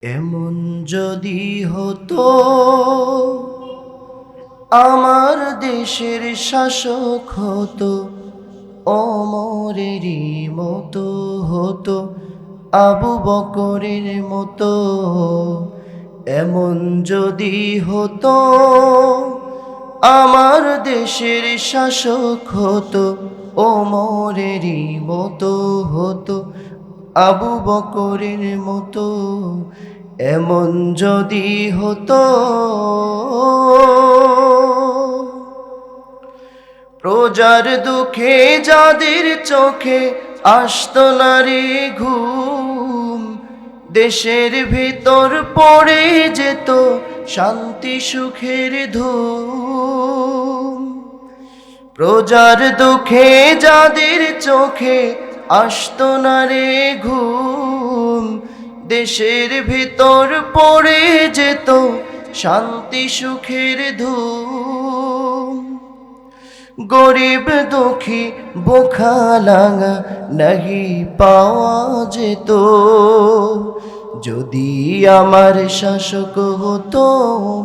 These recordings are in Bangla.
এমন যদি হতো আমার দেশের শাসক হতো ওমরেরই মতো হতো, আবু বকরের মতো। এমন যদি হতো আমার দেশের শাসক হতো ওমরেরই মতো হতো, আবু বকরের মতো। এমন যদি হতো প্রজার দুঃখে যাদের চোখে আসতো না রে ঘুম, দেশের ভিতর পড়ে যেত শান্তি সুখের ধুম। প্রজার দুঃখে যাদের চোখে আসতো না রে ঘুম, দেশের ভিতর পড়ে যেত শান্তি সুখের ধুম। গরিব দুঃখী বোখালাঙা নাহি পাওয়া যেত, যদি আমার শাসক হতো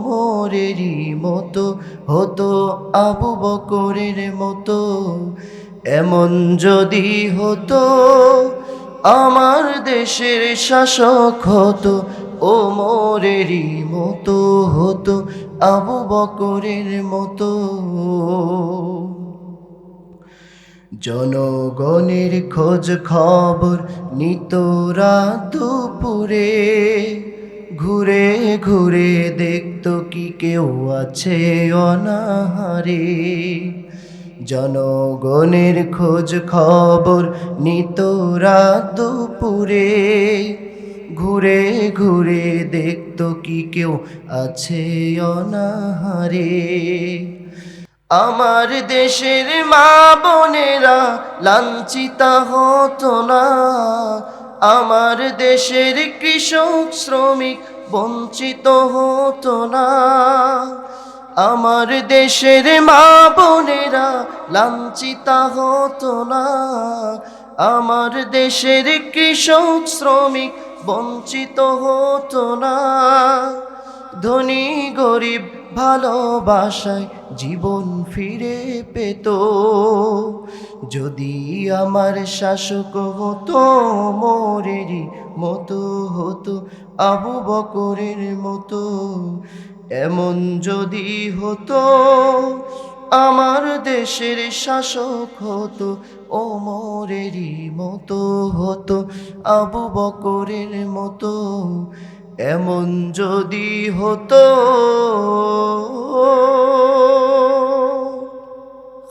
মোরেরই মতো হতো, আবু বকরের মতো। এমন যদি হতো আমার দেশের শাসক হতো ওমরেরই মতো হতো, আবু বকরের মতো। জনগণের খোঁজ খবর নিত রাত দুপুরে, ঘুরে ঘুরে দেখতো কি কেউ আছে অনাহারে। জনগণের খোঁজ খবর নিত রাত দুপুরে, ঘুরে ঘুরে দেখতো কি কেউ আছে অনাহারে। আমার দেশের মা বোনেরা লাঞ্ছিতা হতো না, আমার দেশের কৃষক শ্রমিক বঞ্চিত হতো না। আমার দেশের মা বোনেরা লাঞ্ছিতা হতো না, আমার দেশের কৃষক শ্রমিক বঞ্চিত হতো না। ধনী গরিব ভালোবাসায় জীবন ফিরে পেত, যদি আমার শাসক হতো মোরেরই মতো হতো, আবু বকরের মতো। এমন যদি হতো আমার দেশের শাসক হতো ওমরেরই মতো হতো, আবু বকরের মতো। এমন যদি হতো।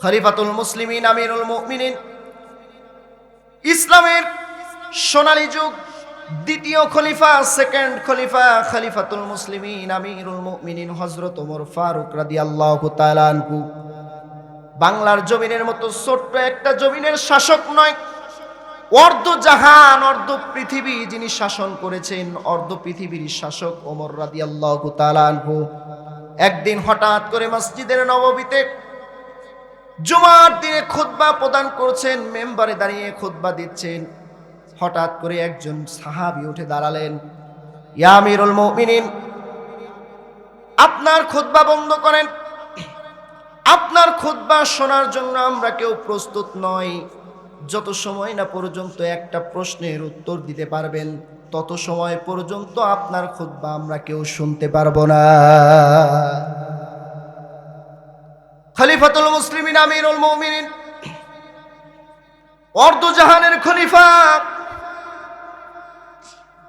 খলিফাতুল মুসলিমিন আমিরুল মুমিনিন, ইসলামের সোনালী যুগ, দ্বিতীয় খলিফা, সেকেন্ড খলিফা, খলিফাতুল মুসলিমিন আমিরুল মুমিনিন হযরত ওমর ফারুক রাদিয়াল্লাহু তাআলা আনহু বাংলার জমিনের মতো ছোট্ট একটা জমিনের শাসক নয়, অর্ধ জাহান অর্ধ পৃথিবী যিনি শাসন করেছেন, অর্ধ পৃথিবীর শাসক ওমর রাদিয়াল্লাহু তাআলা আনহু একদিন হঠাৎ করে মসজিদের নববীতে জুমার দিনে খুতবা প্রদান করছেন, মেম্বারে দাঁড়িয়ে খুতবা দিচ্ছেন। হঠাৎ করে একজন সাহাবী উঠে দাঁড়ালেন, ইয়া আমিরুল মুমিনিন, আপনার খুতবা বন্ধ করেন, আপনার খুতবা শোনার জন্য আমরা কেউ প্রস্তুত নই। যত সময় না পর্যন্ত একটা প্রশ্নের উত্তর দিতে পারবেন তত সময় পর্যন্ত আপনার খুতবা আমরা কেউ শুনতে পারবো না। খলিফাতুল মুসলিমিন আমিরুল মুমিনিন, অর্ধজাহানের খলিফা,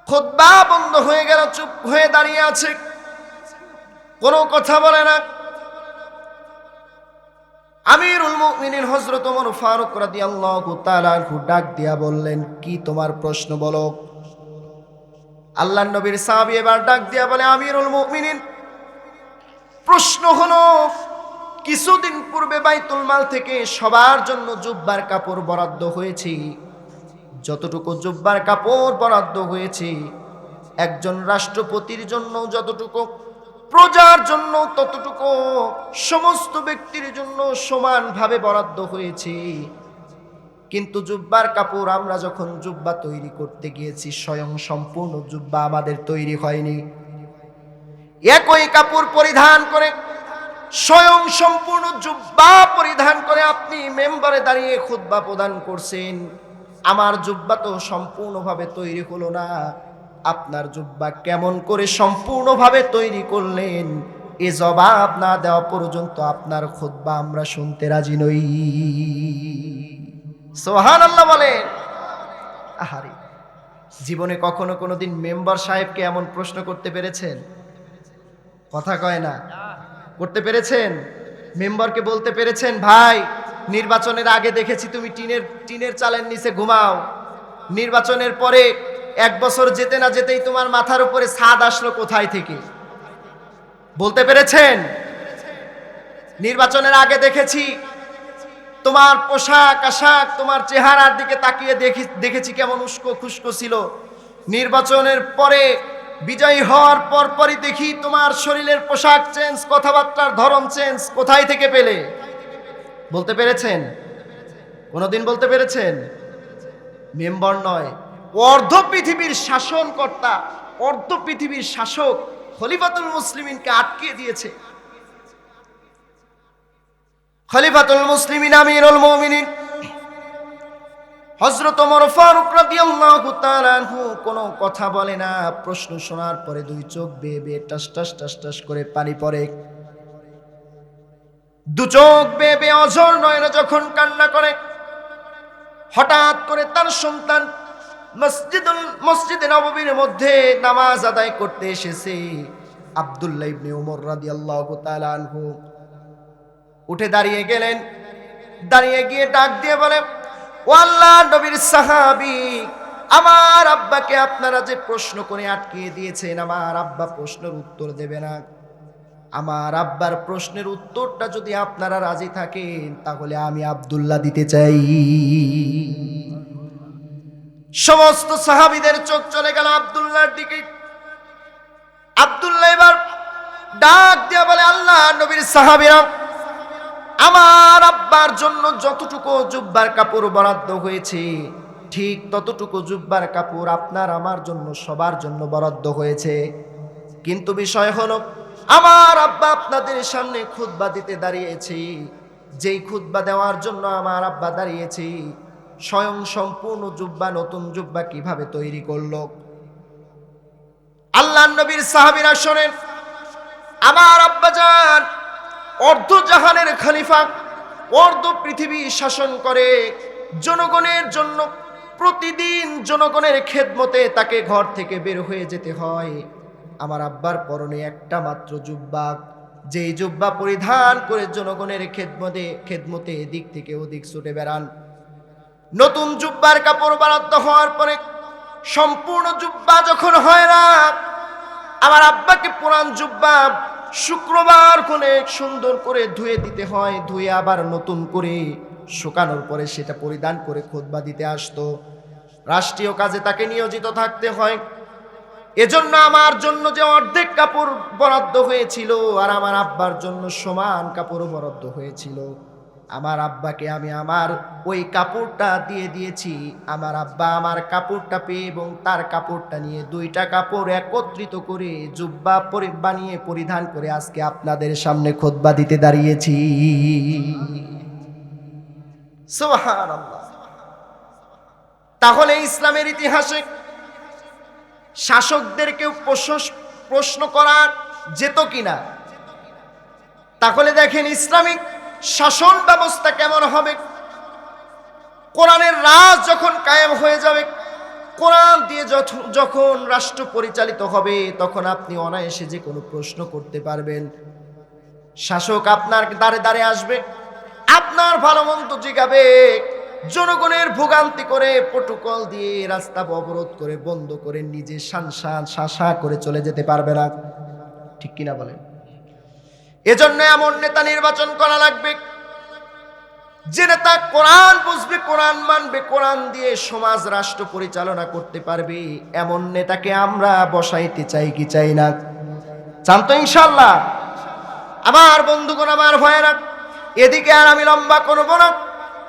খুতবা বন্ধ হয়ে গেল, চুপ হয়ে দাঁড়িয়ে আছে, কোনো কথা বলে না। আমিরুল মুমিনিন হযরত ওমর ফারুক রাদিয়াল্লাহু তাআলা আনহু ডাক দিয়া বললেন, কি তোমার প্রশ্ন বলো। আল্লাহর নবীর সাহাবী এবার ডাক দিয়া বলে, আমিরুল মুমিনিন, প্রশ্ন হলো কিছুদিন পূর্বে বাইতুল মাল থেকে সবার জন্য জুব্বার কাপড় বরাদ্দ হয়েছে, যতটুকু জুব্বার কাপড় বরাদ্দ হয়েছে একজন রাষ্ট্রপতির জন্য যতটুকু, প্রজার জন্য ততটুকু, সমস্ত ব্যক্তির জন্য সমানভাবে বরাদ্দ হয়েছে। কিন্তু জুব্বার কাপড় আমরা যখন জুব্বা তৈরি করতে গিয়েছি স্বয়ং সম্পূর্ণ জুব্বা আমাদের তৈরি হয়নি। একই কাপড় পরিধান করে স্বয়ং সম্পূর্ণ জুব্বা পরিধান করে আপনি মেম্বারে দাঁড়িয়ে খুতবা প্রদান করছেন, আমার জুব্বা তো সম্পূর্ণভাবে তৈরি হলো না। আপনার জুব্বা কেমন করে সম্পূর্ণভাবে তৈরি করলেন, এ জবাব না দেওয়া পর্যন্ত আপনার খুতবা আমরা শুনতে রাজি নই। সুবহানাল্লাহ বলেন। আহারে, জীবনে কখনো কোনোদিন মেম্বার সাহেবকে এমন প্রশ্ন করতে পেরেছেন? কথা কয় না, করতে পেরেছেন? মেম্বারকে বলতে পেরেছেন, ভাই নির্বাচনের আগে দেখেছি তুমি টিনের চালের নিচে ঘুমাও, নির্বাচনের পরে 1 বছর যেতে না যেতেই তোমার মাথার উপরে ছাদ আসলো কোথায় থেকে? বলতে পেরেছেন? নির্বাচনের আগে দেখেছি তোমার পোশাক আশাক, তোমার চেহারার দিকে তাকিয়ে দেখেছি কেমন উস্কো খুস্কো ছিল, নির্বাচনের পরে বিজয়ী হওয়ার পরপরই দেখি তোমার শরীরের পোশাক চেঞ্জ, কথাবার্তার ধরন চেঞ্জ, কোথায় থেকে পেলে? বলতে পেরেছেন? কোনোদিন বলতে পেরেছেন? মেম্বার নয়, অর্ধ পৃথিবীর শাসনকর্তা, অর্ধ পৃথিবীর শাসক খলিফাতুল মুসলিমিনকে আটকে দিয়েছে। খলিফাতুল মুসলিমিন আমিরুল মুমিনিন হযরত ওমর ফারুক রাদিয়াল্লাহু তাআলা আনহু কোনো কথা বলে না। প্রশ্ন শোনার পরে 2 চোখ বেয়ে বেয়ে টাস টাস টাস টাস করে পানি পড়ে। 2 চোখ বেয়ে বেয়ে অঝর নয়নে যখন কান্না করে, হঠাৎ করে তার সন্তান মসজিদে নববীর মধ্যে নামাজ আদায় করতে এসেছে। আব্দুল্লাহ ইবনে ওমর রাদিয়াল্লাহু তাআলা আনহু উঠে দাঁড়িয়ে গেলেন। দাঁড়িয়ে গিয়ে ডাক দিয়ে বলে, ও আল্লাহর নবীর সাহাবী, আমার আব্বাকে আপনারা যে প্রশ্ন করে আটকিয়ে দিয়েছেন, আমার আব্বা প্রশ্নের উত্তর দেবে না। আমার আব্বার প্রশ্নের উত্তরটা যদি আপনারা রাজি থাকেন তাহলে আমি আব্দুল্লাহ দিতে চাই। সমস্ত সাহাবীদের চোখ চলে গেল আব্দুল্লাহর দিকে। আব্দুল্লাহ এবার ডাক দিয়ে বলে, আল্লাহর নবীর সাহাবীরা, আমার আব্বার জন্য যতটুকু জুব্বার কাপড় বরাদ্দ হয়েছে ঠিক ততটুকু জুব্বার কাপড় আপনার আমার জন্য সবার জন্য বরাদ্দ হয়েছে। কিন্তু বিষয় হলো, আমার আব্বা আপনাদের সামনে খুতবা দিতে দাঁড়িয়েছে, যেই খুতবা দেওয়ার জন্য আমার আব্বা দাঁড়িয়েছে স্বয়ং সম্পূর্ণ জুব্বা, নতুন জুব্বা কিভাবে তৈরি করলো? আল্লাহর নবীর সাহাবীরা শোনেন, আমার আব্বা জান অর্ধ জাহানের খলিফা, অর্ধ পৃথিবী শাসন করে, জনগণের জন্য প্রতিদিন জনগণের খেদমতে তাকে ঘর থেকে বের হয়ে যেতে হয়। আমার আব্বার পরনে একটা মাত্র জুব্বা, যেই জুব্বা পরিধান করে জনগণের খেদমতে এদিক থেকে ওদিক ছুটে বেড়ান। নতুন জুব্বার কাপড় বরাদ্দ হওয়ার পরে সম্পূর্ণ জুব্বা যখন হয় না, আমার আব্বাকে পুরান জুব্বা শুক্রবার কোনে সুন্দর করে ধুয়ে দিতে হয়, ধুয়ে আবার নতুন করে শুকানোর পরে সেটা পরিধান করে খুতবা দিতে আসতো। রাষ্ট্রীয় কাজে তাকে নিয়োজিত থাকতে হয়। এজন্য আমার জন্য যে অর্ধেক কাপড় বরাদ্দ হয়েছিল আর আমার আব্বার জন্য সমান কাপড় বরাদ্দ হয়েছিল, আমার আব্বাকে আমি আমার ওই কাপড়টা দিয়ে দিয়েছি। আমার আব্বা আমার কাপড়টা পেয়ে এবং তার কাপড়টা নিয়ে 2টা কাপড় একত্রিত করে জুব্বা বানিয়ে পরিধান করে আজকে আপনাদের সামনে খুতবা দিতে দাঁড়িয়েছি। সুবহানাল্লাহ। তাহলে ইসলামের ইতিহাসে শাসকদেরকেও প্রশ্ন করা যেত কিনা? তাহলে দেখেন ইসলামিক শাসন ব্যবস্থা কেমন হবে। কোরআনের রাজ যখন কায়েম হয়ে যাবে, কোরআন দিয়ে যখন রাষ্ট্র পরিচালিত হবে, তখন আপনি অনায়াসে যে কোনো প্রশ্ন করতে পারবেন। শাসক আপনার দ্বারে দ্বারে আসবে, আপনার ভালো মন্দ জিজ্ঞাবে, জনগণের ভোগান্তি করে প্রটোকল দিয়ে রাস্তা অবরোধ করে বন্ধ করে নিজে শাসা করে চলে যেতে পারবে না। ঠিক কিনা বলেন? এজন্য এমন নেতা নির্বাচন করা লাগবে যে নেতা কোরআন বুঝবে, কোরআন মানবে, কোরআন দিয়ে সমাজ রাষ্ট্র পরিচালনা করতে পারবে। এমন নেতাকে আমরা বসাইতে চাই কি চাই না? চান তো ইনশাআল্লাহ? আমার বন্ধুগণ, আমার ভাইয়েরা, এদিকে আর আমি লম্বা করব না,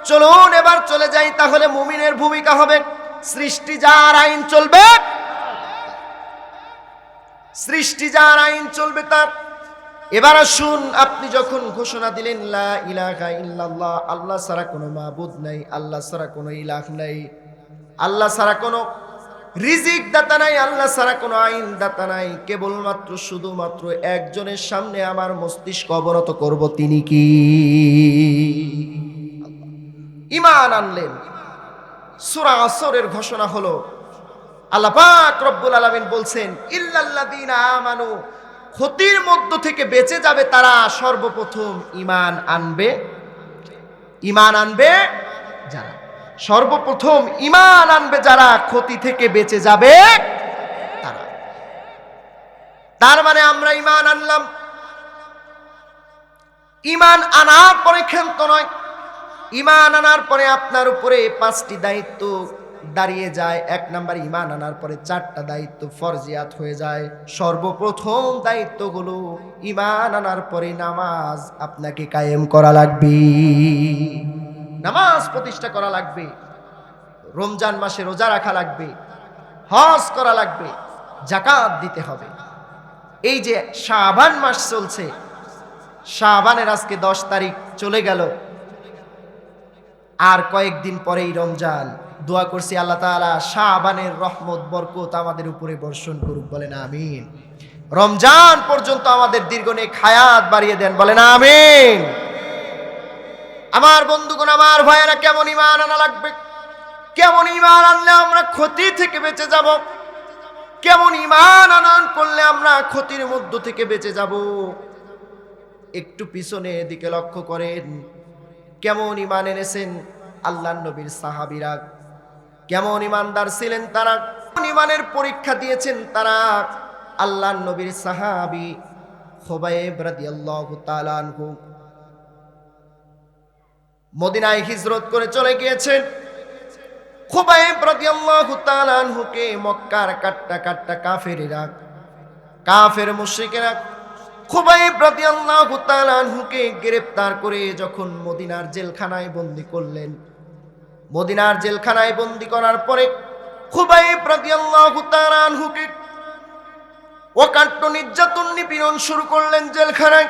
চলুন এবার চলে যাই, তাহলে মুমিনের ভূমিকা হবে সৃষ্টি যার আইন চলবে, সৃষ্টি যার আইন চলবে তার। এবার আসুন, আপনি যখন ঘোষণা দিলেন লা ইলাহা ইল্লাল্লাহ, আল্লাহ ছাড়া কোনো মাবুদ নাই, আল্লাহ ছাড়া কোনো ইলাহ নাই, আল্লাহ ছাড়া কোনো রিজিক দাতা নাই, আল্লাহ ছাড়া কোনো আইন দাতা নাই, কেবলমাত্র শুধুমাত্র একজনের সামনে আমার মস্তিষ্ক অবনত করব, তিনি কি? ঈমান আনলেন। সূরা আসরের ঘোষণা হলো, আল্লাহ পাক রব্বুল আলামিন বলছেন ইল্লাল্লাযীনা আমানু, ক্ষতির মধ্য থেকে বেঁচে যাবে তারা সর্বপ্রথম ঈমান আনবে। ঈমান আনবে যারা, সর্বপ্রথম ঈমান আনবে যারা, ক্ষতি থেকে বেঁচে যাবে তারা। তার মানে আমরা ঈমান আনলাম, ঈমান আনার পরে ক্ষান্ত নয়, ঈমান আনার পরে আপনার উপরে 5টি দায়িত্ব দাঁড়িয়ে যায়। 1 নাম্বার, ঈমান আনার পরে 4টা দায়িত্ব ফরজিয়াত হয়ে যায়। সর্বপ্রথম দায়িত্বগুলো, ঈমান আনার পরে নামাজ আপনাকে কায়েম করা লাগবে, নামাজ প্রতিষ্ঠা করা লাগবে, রমজান মাসে রোজা রাখা লাগবে, হজ করা লাগবে, যাকাত দিতে হবে। এই যে শাবান মাস চলছে, শাবানের আজকে 10 তারিখ চলে গেল, আর কয়েকদিন পরেই রমজান। দোয়া করছি আল্লাহ তাআলা শাবানের রহমত বরকত আমাদের উপরে বর্ষণ করুক, বলেন আমিন। রমজান পর্যন্ত আমাদের দীর্ঘনেক হায়াত বাড়িয়ে দেন, বলেন আমিন। আমার বন্ধুগণ, আমার ভাইয়েরা, কেমন ঈমান আনা লাগবে, কেমন ঈমান আনলে আমরা ক্ষতি থেকে বেঁচে যাব, কেমন ঈমান আনয়ন করলে আমরা ক্ষতির মধ্য থেকে বেঁচে যাব। একটু পিছনের দিকে লক্ষ্য করেন, কেমন ঈমান এনেছেন আল্লাহর নবীর সাহাবীরা, কেমন ঈমানদার ছিলেন তারা, কেমন ঈমানের পরীক্ষা দিয়েছেন তারা। আল্লাহর নবীর সাহাবী খুবাইব রাদিয়াল্লাহু তাআলা আনহু মদিনায় হিজরত করে চলে গিয়েছেন। খুবাইব রাদিয়াল্লাহু তাআলা আনহুকে মক্কার কাট্টা কাফেরেরা, কাফের মুশরিকেরা খুবাইব রাদিয়াল্লাহু তাআলা আনহুকে গ্রেফতার করে যখন মদিনার জেলখানায় বন্দী করলেন, মদিনার জেলখানায় বন্দী করার পরে খুবাইব রাদিয়াল্লাহু তাআলা আনহুকে অকাট্য নির্যাতন নিপীড়ন শুরু করলেন জেলখানায়।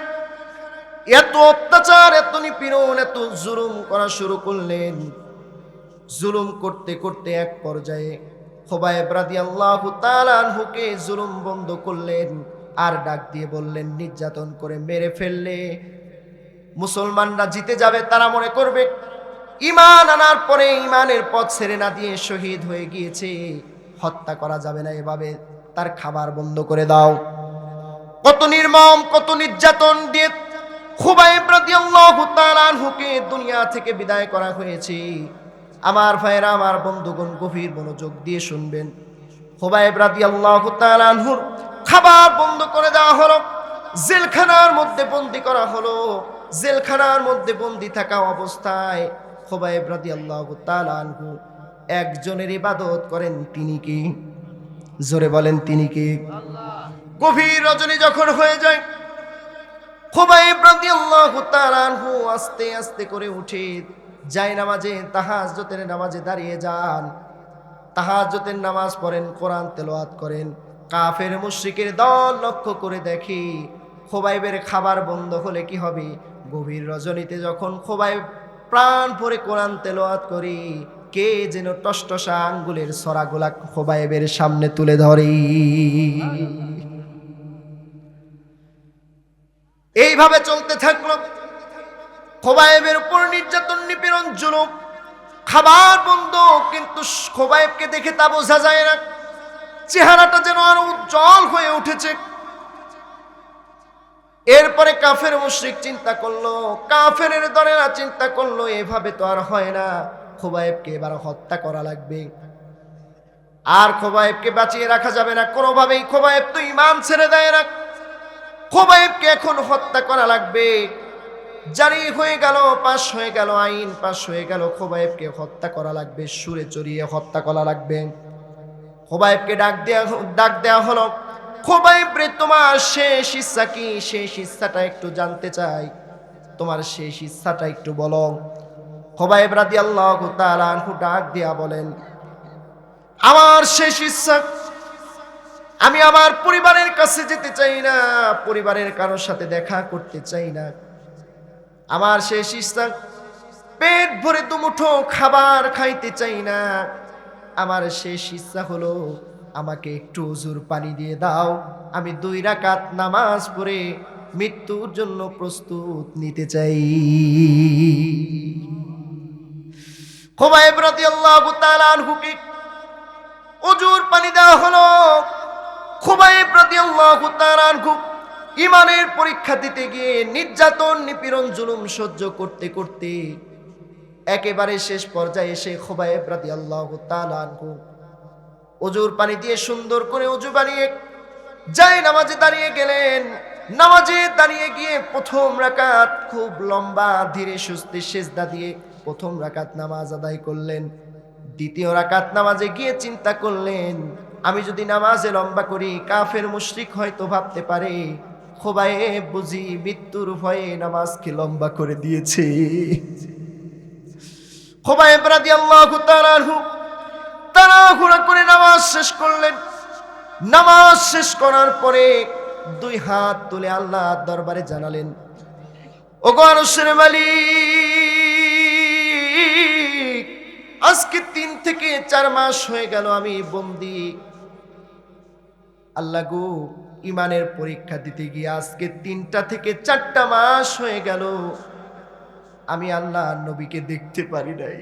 এত অত্যাচার, এত নিপীড়ন, এত জুলুম করা শুরু করলেন। জুলুম করতে করতে এক পর্যায়ে খুবাইব রাদিয়াল্লাহু তাআলা আনহুকে জুলুম বন্ধ করলেন, আর ডাক দিয়ে বললেন, নির্যাতন করে মেরে ফেললে মুসলমানরা জিতে যাবে, তারা মনে করবে ঈমান আনার পরে ঈমানের পথ ছেড়ে না দিয়ে শহীদ হয়ে গিয়েছে, হত্যা করা যাবে না, এভাবে তার খাবার বন্ধ করে দাও। কত নির্মম, কত নির্যাতন দিয়ে খুবাইব রাদিয়াল্লাহু তাআলা আনহুকে দুনিয়া থেকে বিদায় করা হয়েছে। আমার ভাইয়েরা, আমার বন্ধুগণ, গভীর মনোযোগ দিয়ে শুনবেন। খুবাইব রাদিয়াল্লাহু তাআলা আনহুর খাবার বন্ধ করে দেওয়া হলো, জেলখানার মধ্যে বন্দী করা হলো। জেলখানার মধ্যে বন্দী থাকা অবস্থায় খুবাইব রাদিয়াল্লাহু তাআলা আনহু একজনের ইবাদত করেন, তিনি কি? জোরে বলেন, তিনি কি? গভীর রজনী যখন হয়ে যায়, খুবাইব রাদিয়াল্লাহু তাআলা আনহু আস্তে আস্তে করে উঠে যায় নামাজে, তাহাজ্জুদের নামাজে দাঁড়িয়ে যান, তাহাজ্জুদের নামাজ পড়েন, কোরআন তেলাওয়াত করেন। কাফের মুশরিকের দল লক্ষ্য করে দেখি খুবাইবের খাবার বন্ধ হলে কি হবে? গভীর রজনীতে যখন খুবাইব প্রাণ ভরে কোরআন তেলাওয়াত করি, কে যেন টসটসা আঙ্গুলের সরাগুলা খুবাইবের সামনে তুলে ধরে। এইভাবে চলতে থাকলো। খুবাইবের উপর নির্যাতন, নিপীড়ন, জুলুম। খাবার বন্ধ, কিন্তু খুবাইবকে দেখে তা বোঝা যায় না, চেহারাটা যেন আরো উজ্জ্বল হয়ে উঠেছে। এরপরে কাফের মুশরিক চিন্তা করলো, কাফের দলেরা চিন্তা করলো, এভাবে তো আর হয় না, খুবাইবকে এবার হত্যা করা লাগবে। আর খুবাইবকে বাঁচিয়ে রাখা যাবে না কোনোভাবেই। খুবাইব তো ঈমান ছেড়ে দেয় না, খুবাইবকে এখন হত্যা করা লাগবে। জারি হয়ে গেল, পাশ হয়ে গেল, আইন পাশ হয়ে গেল, খুবাইবকে হত্যা করা লাগবে, সুরে চড়িয়ে হত্যা করা লাগবে। খুবাইবকে ডাক দেয়া হলো, খুবাইব রে, তোমার শেষ ইচ্ছা কি? শেষ ইচ্ছাটা একটু জানতে চাই, তোমার শেষ ইচ্ছাটা একটু বলো। খুবাইব রাদিয়াল্লাহু তাআলা আনহু ডাক দিয়া বলেন, আমার শেষ ইচ্ছা, আমি আমার পরিবারের কাছে যেতে চাই না, পরিবারের কারোর সাথে দেখা করতে চাই না। আমার শেষ ইচ্ছা, পেট ভরে দুমুঠো খাবার খাইতে চাই না। আমার শেষ ইচ্ছা হলো আমাকে একটু ওযুর পানি দিয়ে দাও, আমি 2 রাকাত নামাজ পড়ে মৃত্যুর জন্য প্রস্তুত নিতে চাই। খুবাইব রাদিয়াল্লাহু তাআলা আনহুকে ওযুর পানি দেওয়া হলো। খুবাইব রাদিয়াল্লাহু তাআলা আনহু ঈমানের পরীক্ষা দিতে গিয়ে নির্যাতন, নিপীড়ন, জুলুম সহ্য করতে করতে একেবারে শেষ পর্যায়ে এসে খুবাইব রাদিয়াল্লাহু তাআলা আনহু ওযুর পানি দিয়ে সুন্দর করে ওযু বানিয়ে যায় নামাজে দাঁড়িয়ে গেলেন। নামাজে দাঁড়িয়ে গিয়ে প্রথম রাকাত খুব লম্বা ধীরে সুস্থে সিজদা দিয়ে প্রথম রাকাত নামাজ আদায় করলেন। দ্বিতীয় রাকাত নামাজে গিয়ে চিন্তা করলেন, আমি যদি নামাজে লম্বা করি কাফের মুশরিক হয়তো ভাবতে পারে খুবাইব বুঝি মৃত্যুর ভয়ে নামাজকে লম্বা করে দিয়েছে। খুবাইব রাদিয়াল্লাহু তাআলা আনহু তাড়াহুড়া করে নামাজ শেষ করলেন। নামাজ শেষ করার পরে 2 হাত তুলে আল্লাহর দরবারে জানালেন, ওগো আরশের মালিক, আজকে 3 থেকে 4 মাস হয়ে গেল আমি বন্দী। আল্লাহ গো, ঈমানের পরীক্ষা দিতে গিয়ে আজকে 3টা থেকে 4টা মাস হয়ে গেল আমি আল্লাহ নবীকে দেখতে পারি নাই,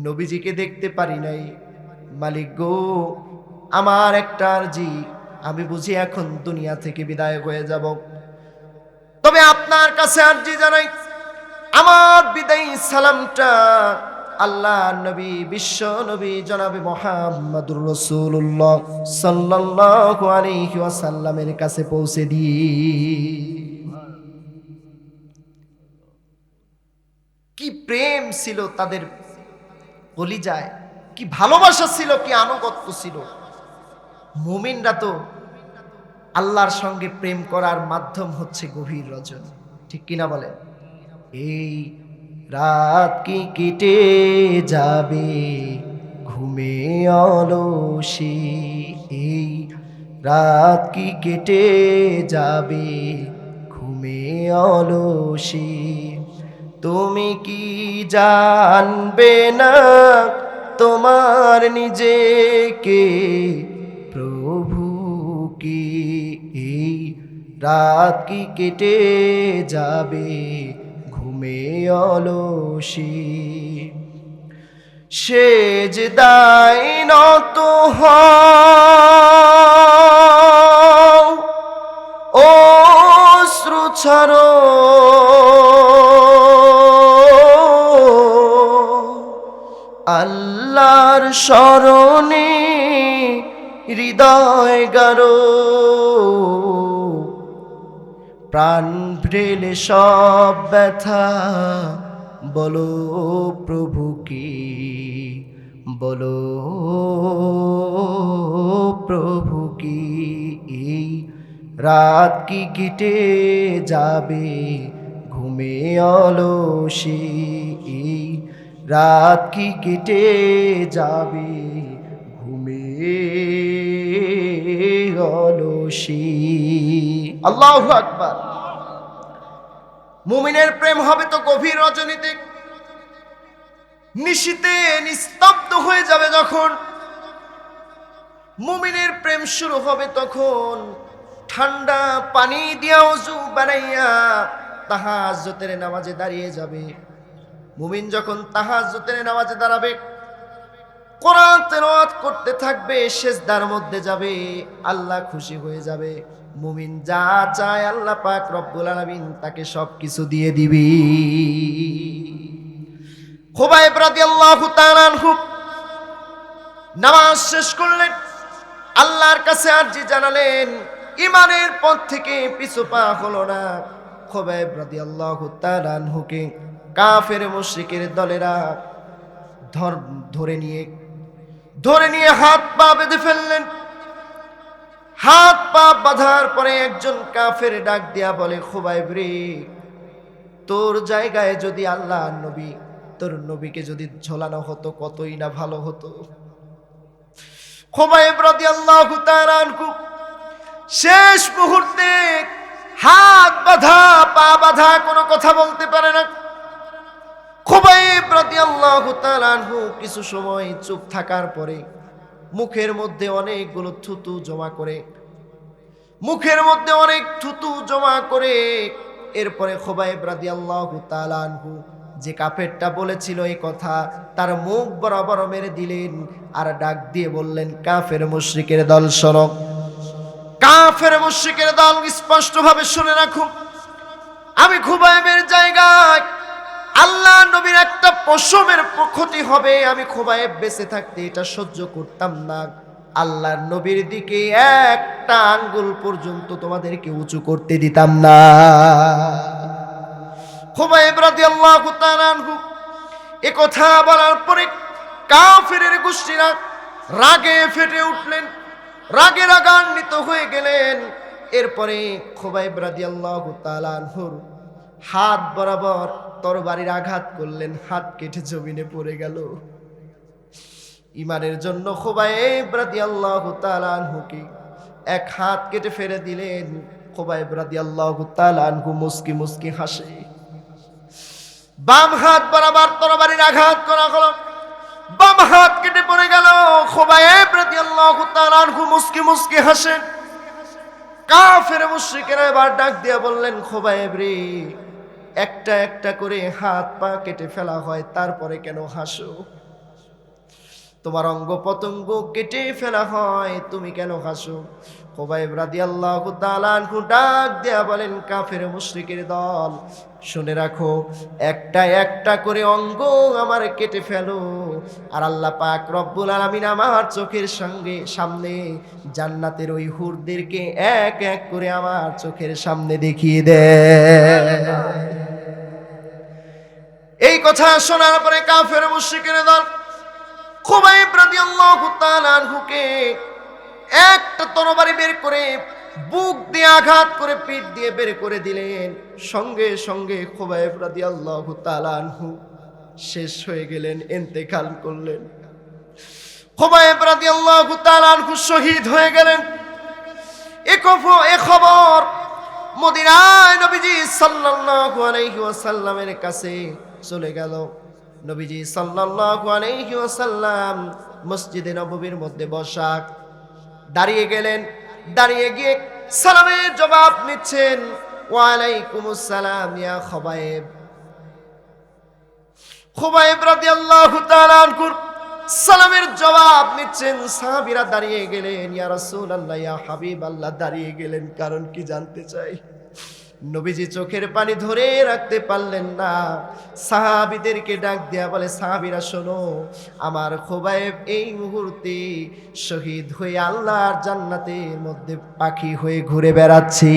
নবীজিকে দেখতে পারি নাই। মালিক গো, আমার একটা আরজি, আমি বুঝি এখন দুনিয়া থেকে বিদায় হয়ে যাব, তবে আপনার কাছে আরজি জানাই, আমার বিদায়ী সালামটা আল্লাহ নবী, বিশ্ব নবী জনাবে মুহাম্মদুর রাসূলুল্লাহ সাল্লাল্লাহু আলাইহি ওয়াসাল্লামের কাছে পৌঁছে দিই। কি প্রেম ছিল তাদের কলিজায়, কি ভালোবাসা ছিল, কি আনুগত্য ছিল। মুমিনরা তো আল্লাহর সঙ্গে প্রেম করার মাধ্যম হচ্ছে গভীর রজনী, ঠিক কিনা বলেন? এই রাত কি কেটে যাবে ঘুমে অলসে, এই রাত কি কেটে যাবে ঘুমে অলসে, তুমি কি জানবে না তোমার নিজেকে প্রভু কি, এই রাত কি কেটে যাবে ঘুমে অলসে, সেজদায় নত হও অশ্রু ছাড়ো, আল্লাহর শরণে হৃদয় গারো, প্রাণ ভ্রেলে সব ব্যথা বলো প্রভু কি, বলো প্রভু কি, এই রাত কি কেটে যাবে ঘুমে অলসে, এই রাত কি কেটে যাবে ঘুমে অলসে। আল্লাহু আকবার। মুমিনের প্রেম হবে তো গভীর রজনীতে, নিশীতে নিস্তব্ধ হয়ে যাবে যখন। মুমিনের প্রেম শুরু হবে তখন ঠান্ডা পানি দিয়া ওযু বানাইয়া তাহাজ্জুদের নামাজে দাঁড়িয়ে যাবে। মুমিন যখন তাহাজ্জুদের নামাজে দাঁড়াবে, কোরআন তেলাওয়াত করতে থাকবে, সিজদার মধ্যে যাবে, আল্লাহ খুশি হয়ে যাবে। মুমিন যা চায় আল্লাহ পাক রব্বুল আলামিন তাকে সবকিছু দিয়ে দিবে। খুবাইব রাদিয়াল্লাহু তাআলা আনহু নামাজ শেষ করলেন, আল্লাহর কাছে আরজি জানালেন, ঈমানের পথ থেকে পিছু পা হলো না। খুবাইব রাদিয়াল্লাহু তাআলা আনহুকে কাফের মুশরিকের দলেরা ধরে নিয়ে হাত পা বেঁধে ফেললেন। হাত পা বাঁধার পরে একজন কাফের ডাক দিয়া বলে, খুবাইব রে, তোর জায়গায় যদি আল্লাহর নবী তোর নবীকে যদি ঝোলানো হতো কতই না ভালো হতো। খুবাইব রাদিয়াল্লাহু তাআলা আনহু শেষ মুহূর্তে হাত বাঁধা পা বাঁধা কোনো কথা বলতে পারে না। খুবাইব রাদিয়াল্লাহু তাআলা আনহু কিছু সময় চুপ থাকার পরে মুখের মধ্যে অনেকগুলো থুতু জমা করে এরপরে খুবাইব রাদিয়াল্লাহু তাআলা আনহু যে কাফেরটা বলেছিল এই কথা তার মুখ বরাবর মেরে দিলেন আর ডাক দিয়ে বললেন, কাফের মুশরিকের দল শোনো, কাফের মুশরিকের দল স্পষ্টভাবে শুনে রাখো, আমি খুবাইবের জায়গায় আল্লাহ নবীর একটা পশমের ক্ষতি হবে, আমি খুবাইব বেঁচে থাকতে এটা সহ্য করতাম না। আল্লাহর নবীর দিকে একটা আঙ্গুল পর্যন্ত তোমাদেরকে উঁচু করতে দিতাম না। খুবাইব রাদিয়াল্লাহু তাআলা আনহু এ কথা বলার পরে কাফিরের গোষ্ঠীরা রাগে ফেটে উঠলেন, রাগে রাগান্বিত হয়ে গেলেন। এরপরে খুবাইব রাদিয়াল্লাহু তাআলা আনহুর হাত বরাবর তরবারির আঘাত করলেন, হাত কেটে জমিনে পড়ে গেল। ইমানের জন্য খুবাইব রাদিয়াল্লাহু তাআলা আনহুকে এক হাত কেটে ফেলে দিলেন। খুবাইব রাদিয়াল্লাহু তাআলা আনহু মুস্কি মুস্কি হাসে। বাম হাত বরাবর তরবারির আঘাত করা হলো, বাম হাত কেটে পড়ে গেল। খুবাইব রাদিয়াল্লাহু তাআলা আনহু মুস্কি মুস্কি হাসেন। কাফের মুশরিকেরা এবার ডাক দিয়ে বললেন, খুবাইব রে, একটা একটা করে হাত পা কেটে ফেলা হয়, তারপরে কেন হাসো? তোমার অঙ্গ পতঙ্গ কেটে ফেলা হয়, তুমি কেন হাসো? খুবাইব রাদিয়াল্লাহু তাআলা আনহু ডাক দিয়া বলেন, কাফের মুশরিকের দল শুনে রাখো, একটা একটা করে অঙ্গ আমার কেটে ফেলো, আর আল্লাহ পাক রব্বুল আলামিন আমার চোখের সামনে জান্নাতের ওই হুরদেরকে এক এক করে আমার চোখের সামনে দেখিয়ে দেয়। এই কথা শোনার পরে কাফের মুশরিকের দল খুবাইব রাদিয়াল্লাহু তাআলা আনহুকে একটা তরবারি বের করে বুক দিয়ে আঘাত করে পিঠ দিয়ে বের করে দিলেন। সঙ্গে সঙ্গে খুবাইব রাদিয়াল্লাহু তাআলা আনহু শেষ হয়ে গেলেন, ইন্তেকাল করলেন। খুবাইব রাদিয়াল্লাহু তাআলা আনহু শহীদ হয়ে গেলেন। এ খবর মদিনায় নবীজি সাল্লাল্লাহু আলাইহি ওয়াসাল্লামের কাছে চলে গেল। নবীজি সাল্লাল্লাহু আলাইহি ওয়াসাল্লাম মসজিদে নববীর মধ্যে বসা, দাঁড়িয়ে গেলেন। দাঁড়িয়ে গিয়ে সালামের জবাব নিচ্ছেন, ওয়া আলাইকুমুস সালাম ইয়া খুবাইব। খুবাইব রাদিয়াল্লাহু তাআলা আনহু সালামের জবাব নিচ্ছেন। সাহাবীরা দাঁড়িয়ে গেলেন, ইয়া রাসূলুল্লাহ ইয়া হাবিবাল্লাহ দাঁড়িয়ে গেলেন, কারণ কি জানতে চাই? নবীজি চোখের পানি ধরে রাখতে পারলেন না। সাহাবীদেরকে ডাক দেয়া বলে, সাহাবীরা শোনো, আমার খুবাইব এই মুহূর্তে শহীদ হয়ে আল্লাহর জান্নাতের মধ্যে পাখি হয়ে ঘুরে বেড়াচ্ছে।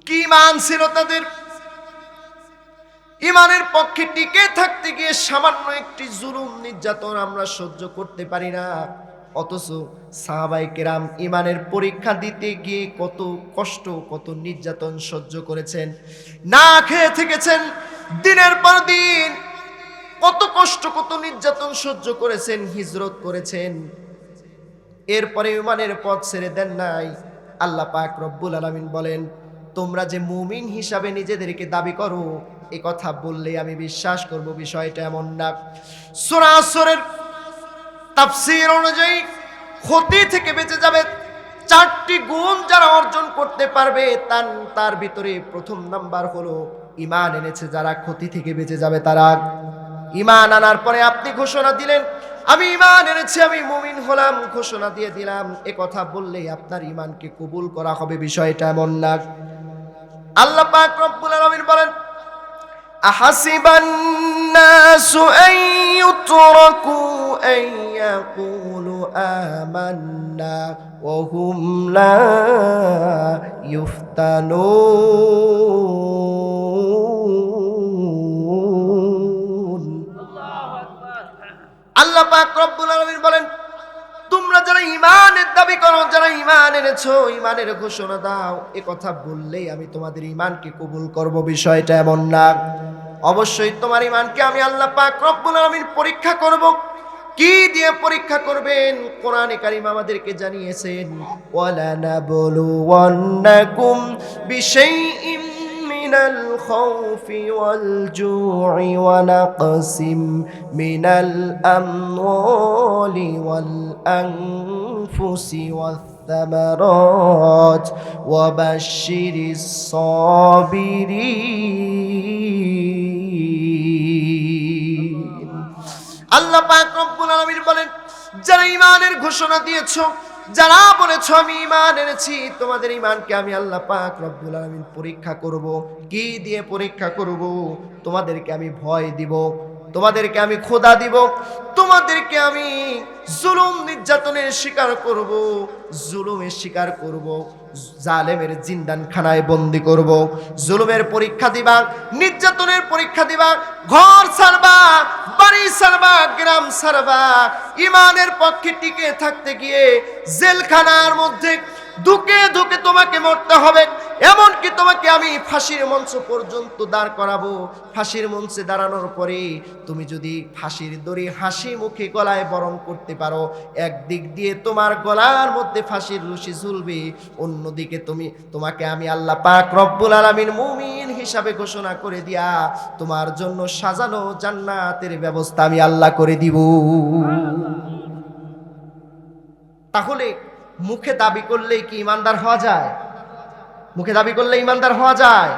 কি মান ছিল তাদের! ইমানের পক্ষে টিকে থাকতে গিয়ে সামান্য একটি জুলুম নির্যাতন আমরা সহ্য করতে পারি না, অথচ সাহাবায়ে কেরাম ইমানের পরীক্ষা দিতে গিয়ে কত কষ্ট কত নির্যাতন সহ্য করেছেন, না খেয়ে থেকেছেন দিনের পর দিন, কত কষ্ট কত নির্যাতন সহ্য করেছেন, হিজরত করেছেন, এরপরে ইমানের পথ ছেড়ে দেন নাই। আল্লাহ পাক রব্বুল আলামিন বলেন, তোমরা যে মুমিন হিসাবে নিজেদেরকে দাবি করো, এই কথা বললে আমি বিশ্বাস করব, বিষয়টা এমন না। সূরা আসরের তাফসীর অনুযায়ী ক্ষতি থেকে বেঁচে যাবে চারটি গুণ যারা অর্জন করতে পারবে, তার ভিতরে প্রথম নাম্বার হলো ঈমান এনেছে যারা ক্ষতি থেকে বেঁচে যাবে তারা। ঈমান আনার পরে আপনি ঘোষণা দিলেন, আমি ঈমান এনেছি, আমি মুমিন হলাম, ঘোষণা দিয়ে দিলাম, এ কথা বললেই আপনার ঈমানকে কবুল করা হবে, বিষয়টা এমন না। আল্লাহ পাক রব্বুল আলামিন বলেন, আহাসিবান নাসু আন ইউতরাকু আন ইয়াকুলু আমান্না ওয়া হুম লা ইফতানুন। আল্লাহ পাক রব্বুল আলামিন বলেন, তোমরা তোমরা যারা ঈমানের দাবি করো, যারা ঈমান এনেছো, ঈমানের ঘোষণা দাও, এ কথা বললেই আমি তোমাদের ঈমানকে কবুল করব, বিষয়টা এমন না। অবশ্যই তোমার ঈমানকে আমি আল্লাহ পাক রব্বুল আলামিন পরীক্ষা করব। কি দিয়ে পরীক্ষা করবেন? কোরআনে কারীম আমাদেরকে জানিয়েছেন, ওয়ালা নাবলুওয়ান্নাকুম বিশাইইম মিনাল খাউফি ওয়াল জু'i ওয়া নাকসিম মিনাল আমওয়ালি ওয়াল আনফুসি ওয়াস সামারাত ওয়া বাশশিরিস সাবিরিন। আল্লাহ পাক রব্বুল আলামিন বলেন, যারা ঈমানের ঘোষণা দিয়েছো, যারা বলেছো আমি ঈমান এনেছি, তোমাদের ঈমানকে আমি আল্লাহ পাক রব্বুল আলামিন পরীক্ষা করব। কি দিয়ে পরীক্ষা করব? তোমাদেরকে আমি ভয় দিব, তোমাদেরকে আমি খোদা দিব, তোমাদেরকে আমি জুলুম নির্যাতনের শিকার করব, জুলুমের শিকার করব, জালেমের জিন্দানখানায় বন্দী করব, জুলুমের পরীক্ষা দিবা, নির্যাতনের পরীক্ষা দিবা, ঘর ছাড়বা, বাড়ি ছাড়বা, গ্রাম ছাড়বা, ঈমানের পক্ষে টিকে থাকতে গিয়ে জেলখানার মধ্যে ধুকে ধুকে তোমাকে মরতে হবে। এমনকি তোমাকে আমি ফাঁসির মঞ্চ পর্যন্ত দাঁড় করাবো। ফাঁসির মঞ্চে দাঁড়ানোর পরে তুমি যদি ফাঁসির দড়ি হাসি মুখে গলায় বরণ করতে পারো, একদিক দিয়ে তোমার গলার মধ্যে ফাঁসির রশি ঝুলবে, অন্যদিকে তোমাকে আমি আল্লাহ পাক রব্বুল আলামিন মুমিন হিসাবে ঘোষণা করে দিয়া তোমার জন্য সাজানো জান্নাতের ব্যবস্থা আমি আল্লাহ করে দিব। তাহলে মুখে দাবি করলেই কি ঈমানদার হওয়া যায়? মুখে দাবি করলে ঈমানদার হওয়া যায়?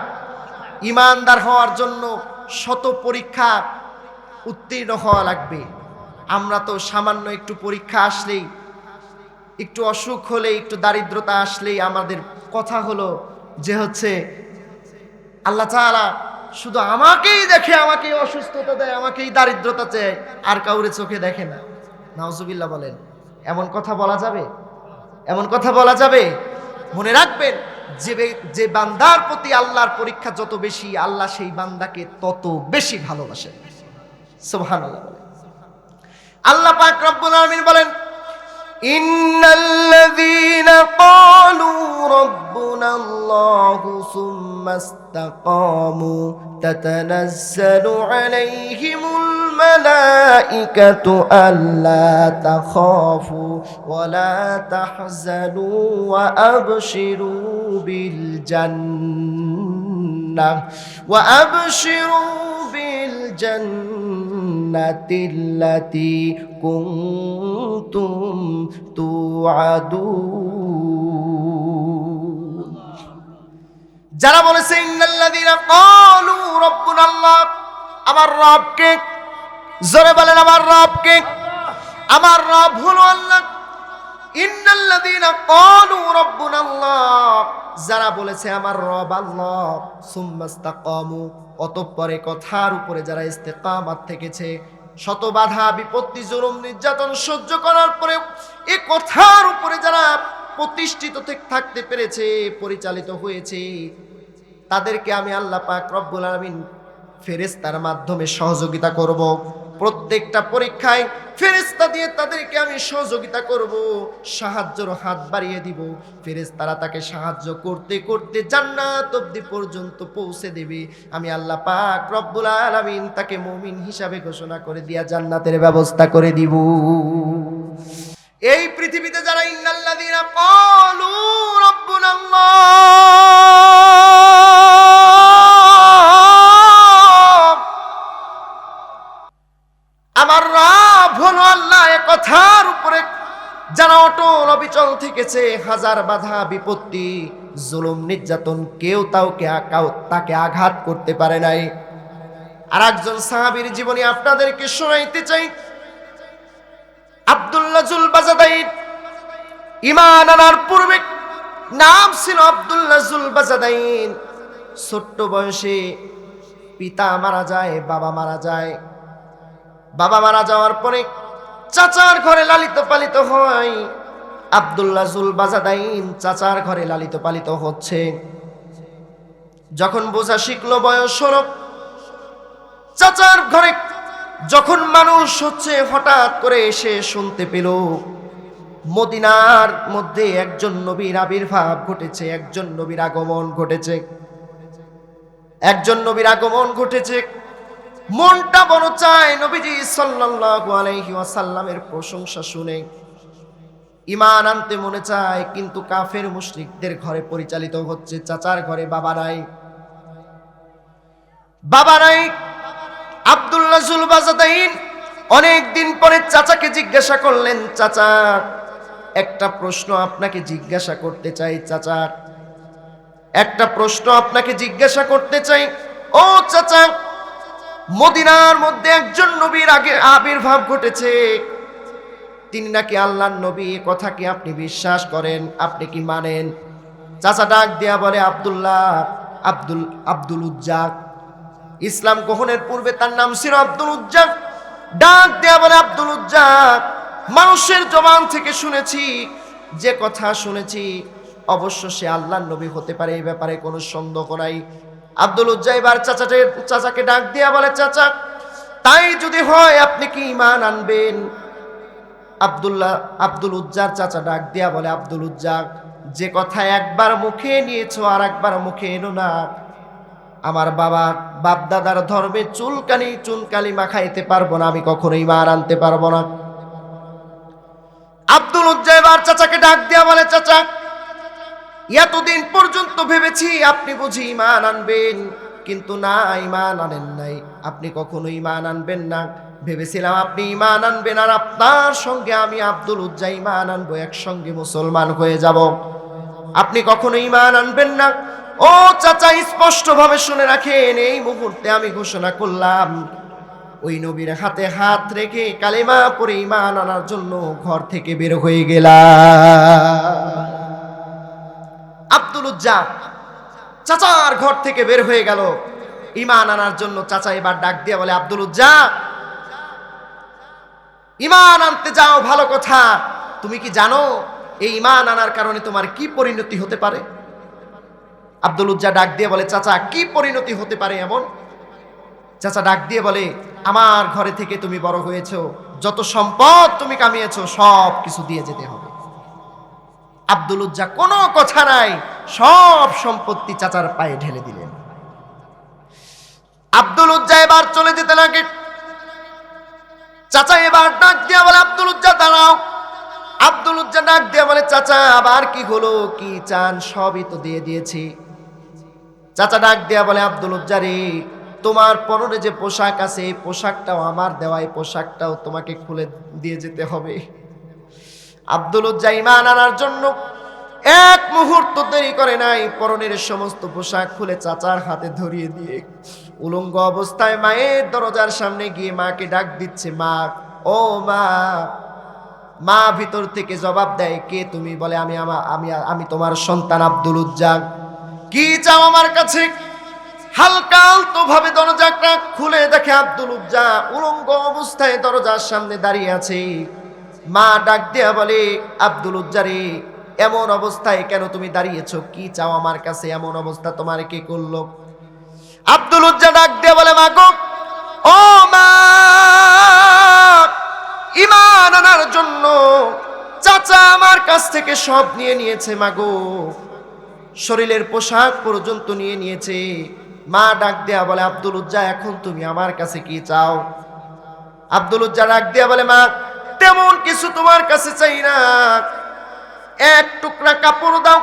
ঈমানদার হওয়ার জন্য শত পরীক্ষা উত্তীর্ণ হওয়া লাগবে। আমরা তো সামান্য একটু পরীক্ষা আসলেই, একটু অসুখ হলে, একটু দারিদ্রতা আসলেই আমাদের কথা হলো যে হচ্ছে আল্লাহ তাআলা শুধু আমাকেই দেখে, আমাকেই অসুস্থতা দেয়, আমাকেই দারিদ্রতা চায়, আর কাউরে চোখে দেখে না। নাউজুবিল্লাহ বলেন। এমন কথা বলা যাবে? এমন কথা বলা যাবে? মনে রাখবেন, যে বান্দার প্রতি আল্লাহর পরীক্ষা যত বেশি, আল্লাহ সেই বান্দাকে তত বেশি ভালোবাসেন। সুবহানাল্লাহ। আল্লাহ পাক রব্বুল আলামিন বলেন, ইন্নাল্লাযীনা ক্বালু রাব্বুনাল্লাহু সুম্মা ইসতাকামু তাতানাজ্জালু আলাইহিমুল মালাইকাতু আল্লা তাখাফু ওয়া লা তাহজানু ওয়া আবশিরু বিল জান্নাহ ওয়া আবশিরু বিল জান্নাতিল্লাতী কুনতুম তুআদুন। যারা বলেছে ইন্নাল্লাযীনা ক্বালু রাব্বুনাল্লাহ, আমার রবকে, জোরে বলেন আমার রবকে, আমার রব হলো আল্লাহ। ইন্নাল্লাযীনা ক্বালু রাব্বুনাল্লাহ, যারা বলেছে আমার রব আল্লাহ, সুম্মা ইসতাকামু, অতঃপরে কথার উপরে যারা ইস্তেকামাত থেকেছে, শত বাধা বিপত্তি জুলুম নির্যাতন সহ্য করার পরে এই কথার উপরে যারা প্রতিষ্ঠিত থাকতে পেরেছে, পরিচালিত হয়েছে, তাদেরকে আমি আল্লাহ পাক রব্বুল আলামিন ফেরেশতার মাধ্যমে সহযোগিতা করব। প্রত্যেকটা পরীক্ষায় ফেরেশতা দিয়ে তাদেরকে আমি সহযোগিতা করব, সাহায্যের হাত বাড়িয়ে দিব। ফেরেশতারা তাকে সাহায্য করতে করতে জান্নাত অবধি পর্যন্ত পৌঁছে দেবে। আমি আল্লাহ পাক রব্বুল আলামিন তাকে মুমিন হিসাবে ঘোষণা করে দিয়া জান্নাতের ব্যবস্থা করে দিব। এই পৃথিবীতে যারা ইন্নাল্লাযীনা ক্বালু রাব্বুনাল্লাহ, আমার রব হলো আল্লাহ, এ কথার উপরে যারা অটল অবিচল থেকেছে, হাজার বাধা বিপত্তি জুলুম নির্যাতন কেউ তাকে আঘাত করতে পারে নাই। আর একজন সাহাবীর জীবনী আপনাদেরকে শোনাইতে চাই। আব্দুল্লাহ জুল বাজাদাইন, ঈমান আনার পূর্বে নাম ছিল আব্দুল্লাহ জুল বাজাদাইন। ছোট্ট বয়সে পিতা মারা যায়, বাবা মারা যায়। বাবা মারা যাওয়ার পরে চাচার ঘরে লালিত পালিত হয়। আব্দুল্লাহ জুল বাজাদাইন চাচার ঘরে লালিত পালিত হচ্ছে। যখন বোঝা শিখলো, বয়স হলো, চাচার ঘরে যখন মানুষ হচ্ছে, হঠাৎ করে এসে শুনতে পেল মদিনার মধ্যে একজন নবীর আবির্ভাব ঘটেছে, একজন নবীর আগমন ঘটেছে, একজন নবীর আগমন ঘটেছে। মনটা বড় চায় নবীজি সাল্লাল্লাহু আলাইহি ওয়াসাল্লামের প্রশংসা শুনে ঈমান আনতে মনে চায়, কিন্তু কাফের মুশরিকদের ঘরে পরিচালিত হচ্ছে। চাচার ঘরে বাবা নাই, বাবা নাই। আব্দুল্লাহ জুলবাজাদাইন অনেক দিন পরে চাচাকে জিজ্ঞাসা করলেন, চাচা একটা প্রশ্ন আপনাকে জিজ্ঞাসা করতে চাই, চাচা একটা প্রশ্ন আপনাকে জিজ্ঞাসা করতে চাই। ও চাচা, মদিনার মধ্যে একজন নবীর আগে আবির্ভাব ঘটেছে, তিনি নাকি আল্লাহর নবী, এ কথা কি আপনি বিশ্বাস করেন, আপনি কি মানেন? চাচা ডাক দিয়া বলে, আব্দুল উজ্জা, ইসলাম গ্রহণের পূর্বে তার নাম ছিল আব্দুল উজ্জা। ডাক দিয়া বলে, আব্দুল উজ্জা, মানুষের জবান থেকে শুনেছি, যে কথা শুনেছি অবশ্য সে আল্লাহর নবী হতে পারে, এই ব্যাপারে কোনো সন্দেহ নাই। আব্দুল উজ্জা এবার চাচাকে ডাক দিয়া বলে, চাচা তাই যদি হয় আপনি কি ঈমান আনবেন? আব্দুল উজ্জার চাচা ডাক দিয়া বলে, আব্দুল উজ্জা, যে কথা একবার মুখে নিয়েছো আর একবার মুখে এনো না। আমার বাপ দাদার ধর্মে চুনকালি মাখাইতে পারবো না, আমি কখনো ঈমান আনতে পারবো না। আব্দুল উজ্জা এবার চাচাকে ডাক দিয়া বলে, চাচা এতদিন পর্যন্ত ভেবেছি আপনি বুঝি ঈমান আনবেন, কিন্তু না, ঈমান আনেন নাই। আপনি কখনো ঈমান আনবেন না। ভেবেছিলাম আপনি ঈমান আনবেন আর আপনার সঙ্গে আমি আব্দুল উজ্জা ঈমান আনবো, একসঙ্গে মুসলমান হয়ে যাব। আপনি কখনো ঈমান আনবেন না। ও চাচা, স্পষ্ট ভাবে শুনে রাখেন, এই মুহূর্তে আমি ঘোষণা করলাম, ওই নবীর হাতে হাত রেখে কালেমা পড়ে ঈমান আনার জন্য ঘর থেকে বের হয়ে গেলাম। আব্দুল উজ্জা চাচার ঘর থেকে বের হয়ে গেল ঈমান আনার জন্য। চাচা এবার ডাক দিয়ে বলে, আব্দুল উজ্জা, ঈমান আনতে যাও ভালো কথা, তুমি কি জানো এই ঈমান আনার কারণে তোমার কি পরিণতি হতে পারে? আব্দুল উজ্জা ডাক দিয়ে বলে, চাচা কি পরিণতি হতে পারে এমন? চাচা ডাক দিয়ে বলে, আমার ঘরে থেকে তুমি বড় হয়েছো, যত সম্পদ তুমি কামিয়েছো সব কিছু দিয়ে যেতে হবে। আব্দুল উজ্জা কোনো কথা নাই, সব সম্পত্তি চাচার পায়ে ঢেলে দিলেন। আব্দুল উজ্জা এবার চলে যেতে লাগে। চাচা এবার ডাক দিয়া বলে, আব্দুল উজ্জা দাঁড়াও। আব্দুল উজ্জা ডাক দিয়া বলে, চাচা আবার কি হলো, কি চান? সবই তো দিয়ে দিয়েছি। চাচা ডাক দিয়া বলে, আব্দুল উজ্জা রে, তোমার পরনে যে পোশাক আছে এই পোশাকটাও আমার দেওয়া, এই পোশাকটাও তোমাকে খুলে দিয়ে যেতে হবে। আব্দুল উজ্জা ঈমান আনার জন্য এক মুহূর্ত দেরি করে নাই, পরনের সমস্ত পোশাক খুলে চাচার হাতে ধরিয়ে দিয়ে উলঙ্গ অবস্থায় মায়ের দরজার সামনে গিয়ে মাকে ডাক দিচ্ছে, মা, ও মা। মা ভিতর থেকে জবাব দেয়, কে তুমি? বলে, আমি তোমার সন্তান আব্দুল উজ্জা। কি চাও আমার কাছে? হালকা আলতো ভাবে দরজাটা খুলে দেখে আব্দুল উজ্জা উলঙ্গ অবস্থায় দরজার সামনে দাঁড়িয়ে আছে। মা ডাক দিয়া বলে, আব্দুল উজ্জা রে, এমন অবস্থায় কেন তুমি দাঁড়িয়েছো? কি চাও আমার কাছে? এমন অবস্থা তোমার কে করলো? আব্দুল উজ্জা ডাক দিয়া বলে, মা গো, ও মা, ঈমান আনার জন্য চাচা আমার কাছ থেকে সব নিয়ে নিয়েছে মা গো, শরীরের পোশাক পর্যন্ত নিয়ে নিয়েছে। মা ডাক দেয়া বলে, আব্দুল উজ্জা, এখন তুমি আমার কাছে কি চাও? আব্দুল উজ্জা ডাক দেয়া বলে, মা, তেমন কিছু তোমার কাছে চাই না, এক টুকরা কাপড় দাও,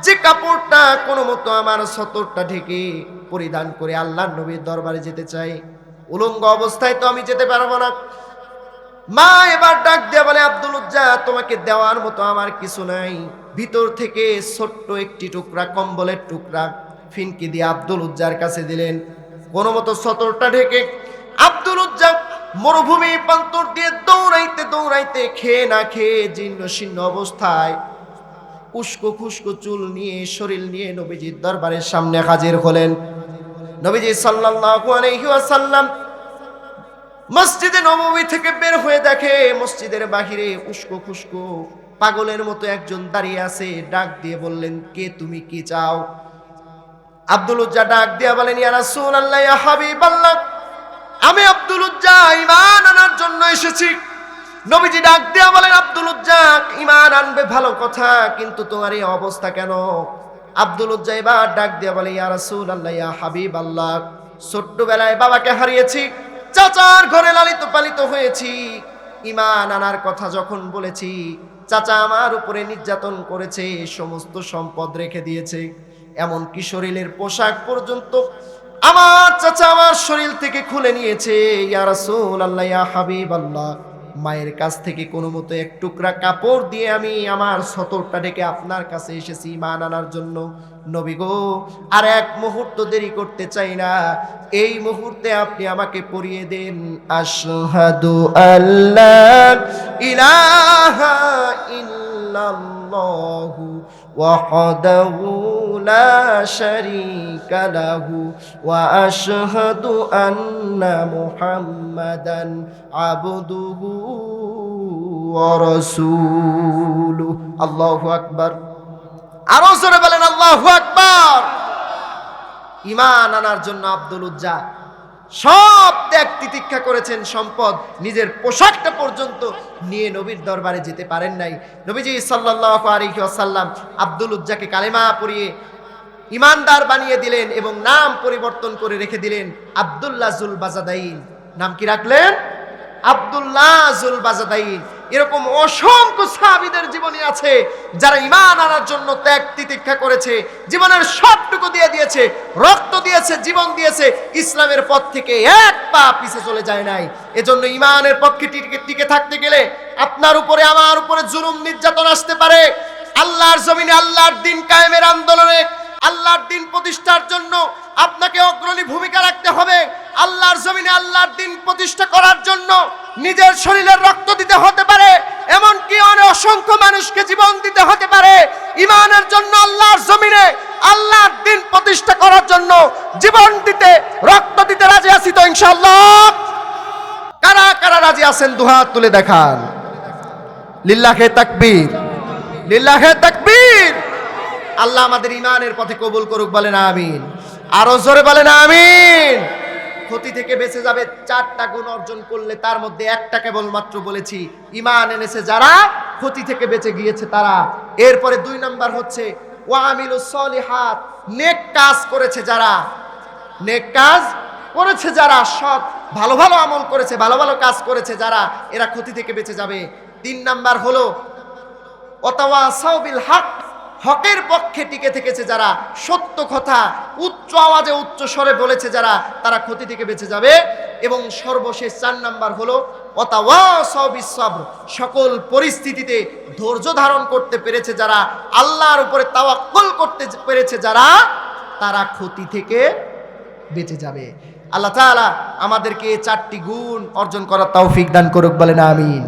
যে কাপড়টা কোনো মতো আমার সতরটা ঢেকে পরিধান করে আল্লাহর নবীর দরবারে যেতে চাই। উলঙ্গ অবস্থায় তো আমি যেতে পারবো না। মা এবার ডাক দেয়া বলে, আব্দুল উজ্জা, তোমাকে দেওয়ার মতো আমার কিছু নাই। ভিতর থেকে ছোট্ট একটি টুকরা কম্বলের টুকরা ফিনকি দিয়ে আব্দুল উজ্জার কাছে দিলেন। কোনো মতো সতরটা ঢেকে আব্দুল উজ্জা মরুভূমি প্রান্তর দিয়ে দৌড়াইতে দৌড়াইতে খেয়ে না খেয়ে জীর্ণ শীর্ণ অবস্থায় উস্কো খুস্কো চুল নিয়ে শরীর নিয়ে নবীজির দরবারের সামনে হাজির হলেন। নবীজি সাল্লাল্লাহু আলাইহি ওয়াসাল্লাম মসজিদে নববী থেকে বের হয়ে দেখে মসজিদের বাহিরে উস্কো খুস্কো পাগলের মতো একজন দাঁড়িয়ে আছে। ডাক দিয়ে বললেন, কে তুমি, কি চাও? আব্দুল উজ্জা ডাক দিয়া বলেন, ইয়া রাসূলুল্লাহ, ইয়া হাবিবাল্লাহ, আমি আব্দুল উজ্জা ঈমান আনার জন্য এসেছি। নবীজি ডাক দিয়া বলেন, আব্দুল উজ্জা, ঈমান আনবে ভালো কথা, কিন্তু তোমার এই অবস্থা কেন? আব্দুল উজ্জা এবার ডাক দিয়া বলে, ইয়া রাসূলুল্লাহ, ইয়া হাবিবাল্লাহ, ছোট্টবেলায় বাবাকে হারিয়েছি, চাচার ঘরে লালিত পালিত হয়েছি। ঈমান আনার কথা যখন বলেছি, চাচা আমার উপরে নির্যাতন করেছে, সমস্ত সম্পদ রেখে দিয়েছে, এমনকি শরীরের পোশাক পর্যন্ত আমার চাচা আমার শরীর থেকে খুলে নিয়েছে। ইয়া রাসূলুল্লাহ, ইয়া হাবিবাল্লাহ, মায়ের কাছ থেকে কোনো মতো এক টুকরা কাপড় দিয়ে আমি আমার সতরটা ডেকে আপনার কাছে এসেছি ঈমান আনার জন্য। নবী গো, আর এক মুহূর্ত দেরি করতে চাই না, এই মুহূর্তে আপনি আমাকে পরিয়ে দেন আশহাদু আল্লা ইলাহা ইল্লাল্লাহু ওয়াহদাহু লা শারীকা লাহু ওয়া আশহাদু আন্না মুহাম্মাদান আবদুহু ওয়া রাসূলুহু। আল্লাহু আকবার। আরো জোরে বলেন আল্লাহু আকবার। ঈমান আনার জন্য আব্দুল উজ্জা সব ত্যাগ তিতিক্ষা করেছেন, সম্পদ, নিজের পোশাকটা পর্যন্ত নিয়ে নবীর দরবারে যেতে পারেন নাই। নবীজি সাল্লাল্লাহু আলাইহি ওয়াসাল্লাম আব্দুল উজ্জাকে কালেমা পড়িয়ে ঈমানদার বানিয়ে দিলেন এবং নাম পরিবর্তন করে রেখে দিলেন আব্দুল্লাহ জুল বাজাদাইন। নাম কি রাখলেন? আব্দুল্লাহ জুল বাজাদাইন। এরকম অসংখ্য সাহাবীদের জীবনী আছে যারা ঈমান আনার জন্য ত্যাগ তিতিক্ষা করেছে, জীবনের সবটুকু দিয়ে দিয়েছে, রক্ত দিয়েছে, জীবন দিয়েছে, ইসলামের পথ থেকে এক পা পিছে চলে যায় নাই। এজন্য ঈমানের পক্ষে টিকে থাকতে গেলে আপনার উপরে আমার উপরে জুলুম নির্যাতন আসতে পারে। আল্লাহর জমিনে আল্লাহর দ্বীন কায়েমের আন্দোলনে, আল্লাহর দ্বীন প্রতিষ্ঠার জন্য আপনাকে অগ্রণী ভূমিকা রাখতে হবে। আল্লাহর জমিনে আল্লাহর দ্বীন প্রতিষ্ঠা করার জন্য নিজের শরীরের রক্ত দিতে হতে পারে, এমনকি অনেক অসংখ্য মানুষকে জীবন দিতে হতে পারে। ঈমানের জন্য আল্লাহর জমিনে আল্লাহর দ্বীন প্রতিষ্ঠা করার জন্য জীবন দিতে, রক্ত দিতে রাজি আছি তো ইনশাআল্লাহ? কারা কারা রাজি আছেন দুহাত তুলে দেখান। লিল্লাহে তাকবীর, লিল্লাহে তাকবীর। আল্লাহ আমাদের ঈমানের পথে কবুল করুক, বলেন আমিন। আরো জোরে বলেন আমিন। ক্ষতি থেকে বেঁচে যাবে, 4টা গুণ অর্জন করলে তার মধ্যে একটা কেবলমাত্র বলেছি, ঈমান এনেছে যারা, ক্ষতি থেকে বেঁচে গিয়েছে তারা। এরপরে 2 নাম্বার হচ্ছে ওয়ামিলুস সলিহাত, নেক কাজ করেছে যারা, নেক কাজ করেছে যারা, সৎ ভালো ভালো আমল করেছে, ভালো ভালো কাজ করেছে যারা, এরা ক্ষতি থেকে বেঁচে যাবে। 3 নাম্বার হলো ওয়াতাওয়াসাউ বিল হক, হকের পক্ষে টিকে থেকেছে যারা, সত্য কথা উচ্চ আওয়াজে উচ্চ স্বরে বলেছে যারা, তারা ক্ষতি থেকে বেঁচে যাবে। এবং সর্বশেষ 4 নাম্বার হলো ওয়াতাওয়াসাউ বিস সবর, সকল পরিস্থিতিতে ধৈর্য ধারণ করতে পেরেছে যারা, আল্লাহর উপরে তাওয়াক্কুল করতে পেরেছে যারা, তারা ক্ষতি থেকে বেঁচে যাবে। আল্লাহ তাআলা আমাদেরকে এই 4টি গুণ অর্জন করার তৌফিক দান করুক, বলেন আমিন।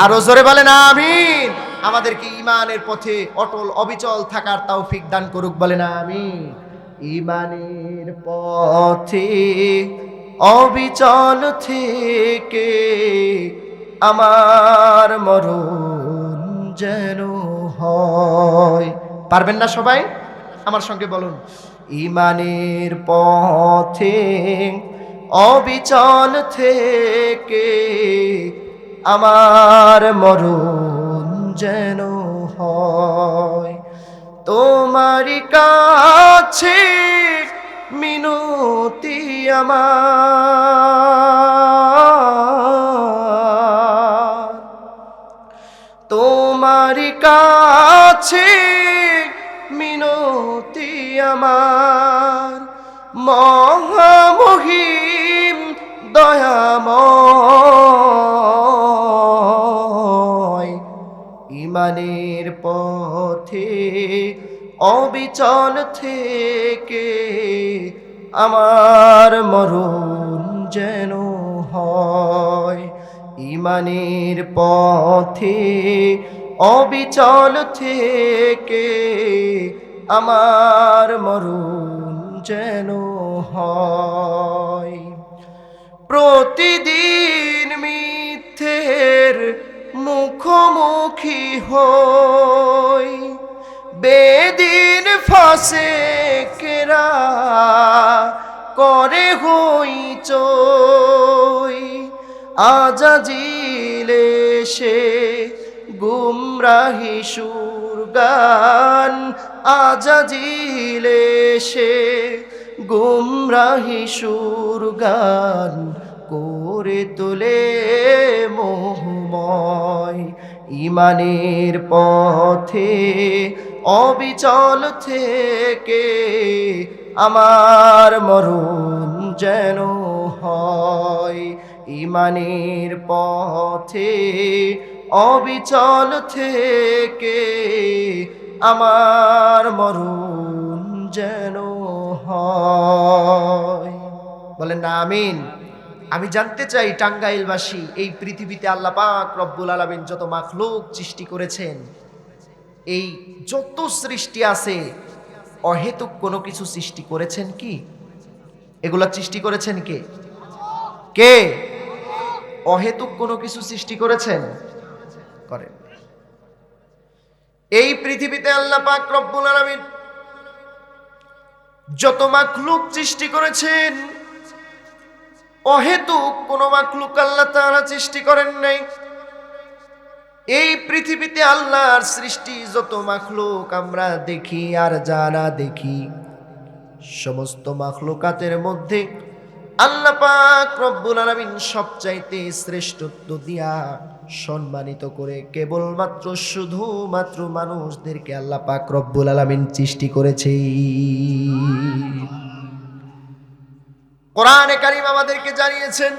আরো জোরে বলেন আমিন। আমাদেরকে ঈমানের পথে অটল অবিচল থাকার তৌফিক দান করুক, বলেন আমিন। ঈমানের পথে অবিচল থেকে আমার মরণ যেন হয়। পারবেন না সবাই? আমার সঙ্গে বলুন, ঈমানের পথে অবিচল থেকে আমার মরণ যেন হয়। তোমারই কাছে মিনতি আমার, তোমারই কাছে মিনতি আমার, মহামহিম দয়াময়। ঈমানের পথে অবিচল থেকে আমার মরণ যেন হয়। ঈমানের পথে অবিচল থেকে আমার মরণ যেন হয়। প্রতিদিন মিথ্যের মুখোমুখি হই, বেদিন ফাসেকেরা করে হইচই, আজাজিলে সে গুমরাহি সুর গান, আজাজিলে সে গুমরাহি সুর গান করে তোলে মোহময়। ইমানের পথে অবিচল থেকে আমার মরণ যেন হয়। ইমানের পথে অবিচল থেকে আমার মরণ যেন হয়। বলেন না আমিন। আমি জানতে চাই টাঙ্গাইলবাসী, এই পৃথিবীতে আল্লাহ পাক রব্বুল আলামিন যত মাখলুক সৃষ্টি করেছেন, এই যত সৃষ্টি আছে অহেতুক কোনো কিছু সৃষ্টি করেছেন কি? এগুলা সৃষ্টি করেছেন কে? কে? অহেতুক কোনো কিছু সৃষ্টি করেছেন? করেন। এই পৃথিবীতে আল্লাহ পাক রব্বুল আলামিন যত মাখলুক সৃষ্টি করেছেন, অহেতুক কোন মাখলুক আল্লাহ তাআলা সৃষ্টি করেন নাই। এই পৃথিবীতে আল্লাহর সৃষ্টি যত মাখলুক আমরা দেখি আর যারা দেখি, সমস্ত মাখলুকাতের মধ্যে আল্লাহ পাক রব্বুল আলামিন সবচাইতে শ্রেষ্ঠত্ব দিয়া সম্মানিত করে কেবলমাত্র শুধুমাত্র মানুষদেরকে আল্লাহ পাক রব্বুল আলামিন সৃষ্টি করেছে। কোরআনে কারীম আমাদেরকে জানিয়েছেন,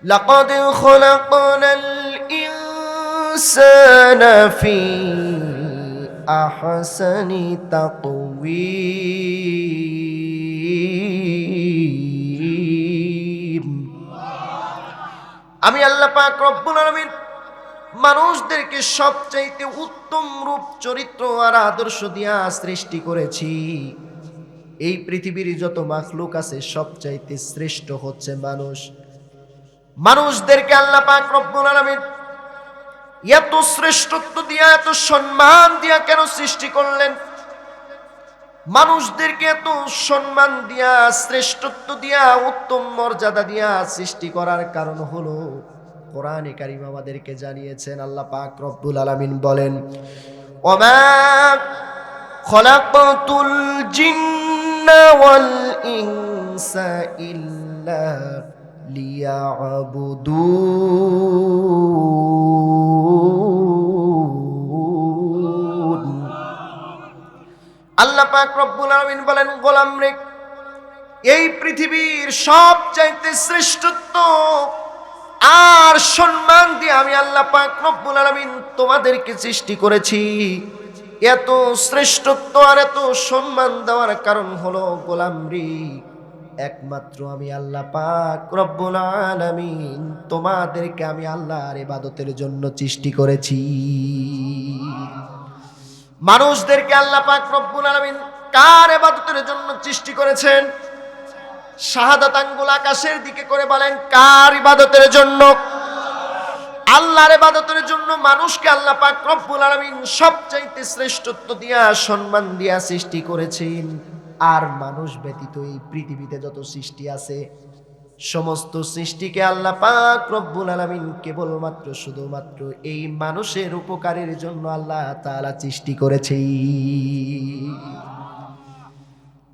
লাকাদ খলাকনাল ইনসানা ফি আহসানি তাকওয়ীম। আমি আল্লাহ পাক রব্বুল আলামিন মানুষদেরকে সবচাইতে উত্তম রূপ, চরিত্র আর আদর্শ দিয়া সৃষ্টি করেছি। এই পৃথিবীর যত মাখলুক আছে সবচাইতে শ্রেষ্ঠ হচ্ছে মানুষ। মানুষদেরকে আল্লাহ পাক রব্বুল আলামিন এত শ্রেষ্ঠত্ব দিয়া, এত সম্মান দিয়া কেন সৃষ্টি করলেন? মানুষদেরকে এত সম্মান দিয়া, শ্রেষ্ঠত্ব দিয়া, উত্তম মর্যাদা দিয়া সৃষ্টি করার কারণ হলো, কোরআনে কারীম আমাদেরকে জানিয়েছেন, আল্লাহ পাক রব্বুল আলামিন বলেন, ওমা খলাকতুল জিন্না ওয়াল ইনসা ইল্লা লিয়াবুদুন। আল্লাহ পাক রব্বুল আলামিন বলেন, গোলাম রে, এই পৃথিবীর সবচাইতে শ্রেষ্ঠত্ব আর সম্মান দিয়ে আমি আল্লাহ পাক রব্বুল আলামিন তোমাদেরকে সৃষ্টি করেছি। এত শ্রেষ্ঠত্ব আর এত সম্মান দেওয়ার কারণ হলো, গোলাম রে, একমাত্র আমি আল্লাহ পাক রব্বুল আলামিন তোমাদেরকে আমি আল্লাহর ইবাদতের জন্য সৃষ্টি করেছি। মানুষদেরকে আল্লাহ পাক রব্বুল আলামিন কার ইবাদতের জন্য সৃষ্টি করেছেন? শাহাদাত আঙ্গুল আকাশের দিকে করে বলেন, কার ইবাদতের জন্য? আল্লাহর ইবাদতের জন্য মানুষকে আল্লাহ পাক রব্বুল আলামিন সবচাইতে শ্রেষ্ঠত্ব দিয়া, সম্মান দিয়া সৃষ্টি করেছেন। আর মানুষ ব্যতীত এই পৃথিবীতে যত সৃষ্টি আছে, সমস্ত সৃষ্টিকে আল্লাহ পাক রব্বুল আলামিন কেবলমাত্র শুধুমাত্র এই মানুষের উপকারের জন্য আল্লাহ তাআলা সৃষ্টি করেছে।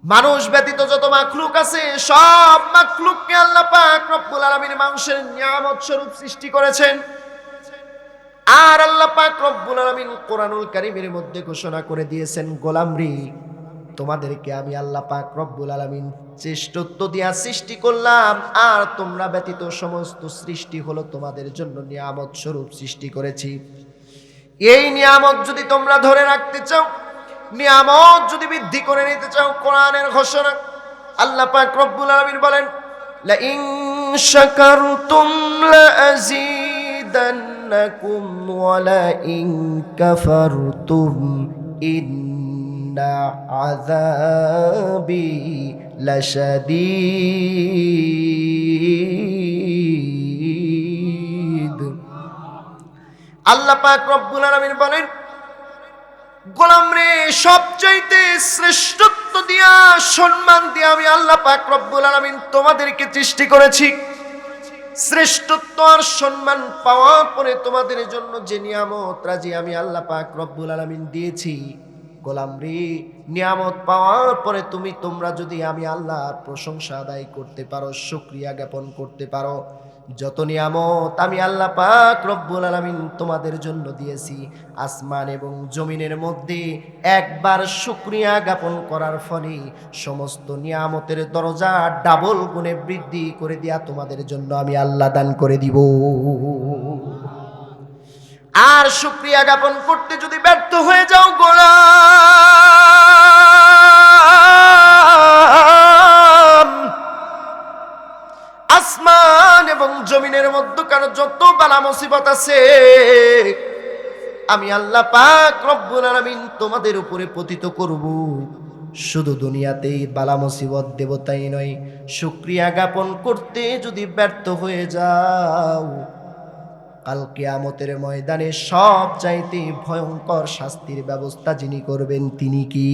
মানুষ ব্যতীত যত মাখলুক আছে, সব মাখলুককে আল্লাহ পাক রব্বুল আলামিন মানুষের নিয়ামত স্বরূপ সৃষ্টি করেছেন। আর আল্লাহ পাক রব্বুল আলামিন কোরআনুল কারীমের মধ্যে ঘোষণা করে দিয়েছেন, গোলাম রে, তোমাদেরকে আমি আল্লাহ পাক রব্বুল আলামিন শ্রেষ্ঠত্ব দিয়া সৃষ্টি করলাম, আর তোমরা ব্যতীত সমস্ত সৃষ্টি হলো তোমাদের জন্য নিয়ামত স্বরূপ সৃষ্টি করেছি। এই নিয়ামত যদি তোমরা ধরে রাখতে চাও, নিয়ামত যদি বৃদ্ধি করে নিতে চাও, কোরআনের ঘোষণা, আল্লাহ পাক রব্বুল আলামিন বলেন, লা ইন শাকারতুম লা আযীদান্নাকুম ওয়া লা ইন কাফারতুম ইন্না আযাবি লাশাদীদ। আল্লাহ পাক রব্বুল আলামিন বলেন, গোলাম রে, সবচাইতে শ্রেষ্ঠত্ব দিয়া, সম্মান দিয়া আমি আল্লাহ পাক রব্বুল আলামিন তোমাদেরকে সৃষ্টি করেছি। শ্রেষ্ঠত্ব আর সম্মান পাওয়ার পরে তোমাদের জন্য যে নিয়ামত রাজি আমি আল্লাহ পাক রব্বুল আলামিন দিয়েছি, গোলাম রে, নিয়ামত পাওয়ার পরে তোমরা যদি আমি আল্লাহর প্রশংসা আদায় করতে পারো, শুকরিয়া জ্ঞাপন করতে পারো, যত নিয়ামত আমি আল্লাহ পাক রব্বুল আলামিন তোমাদের জন্য দিয়েছি, আসমান এবং জমিনের মধ্যে একবার শুকরিয়া জ্ঞাপন করার ফলে সমস্ত নিয়ামতের দরজা ডাবল গুণে বৃদ্ধি করে দিয়া তোমাদের জন্য আমি আল্লাহ দান করে দিব। আর শুকরিয়া জ্ঞাপন করতে যদি ব্যর্থ হয়ে যাও গোলাম, আসমান এবং জমিনের মধ্যকার যত বালা মুসিবত আছে আমি আল্লাহ পাক রব্বুল আলামিন তোমাদের উপরে পতিত করব। শুধু দুনিয়াতেই বালা মুসিবত দেব তাই নয়, শুকরিয়া জ্ঞাপন করতে যদি ব্যর্থ হয়ে যাও, কাল কিয়ামতের ময়দানে সব চাইতে ভয়ঙ্কর শাস্তির ব্যবস্থা যিনি করবেন তিনি কি?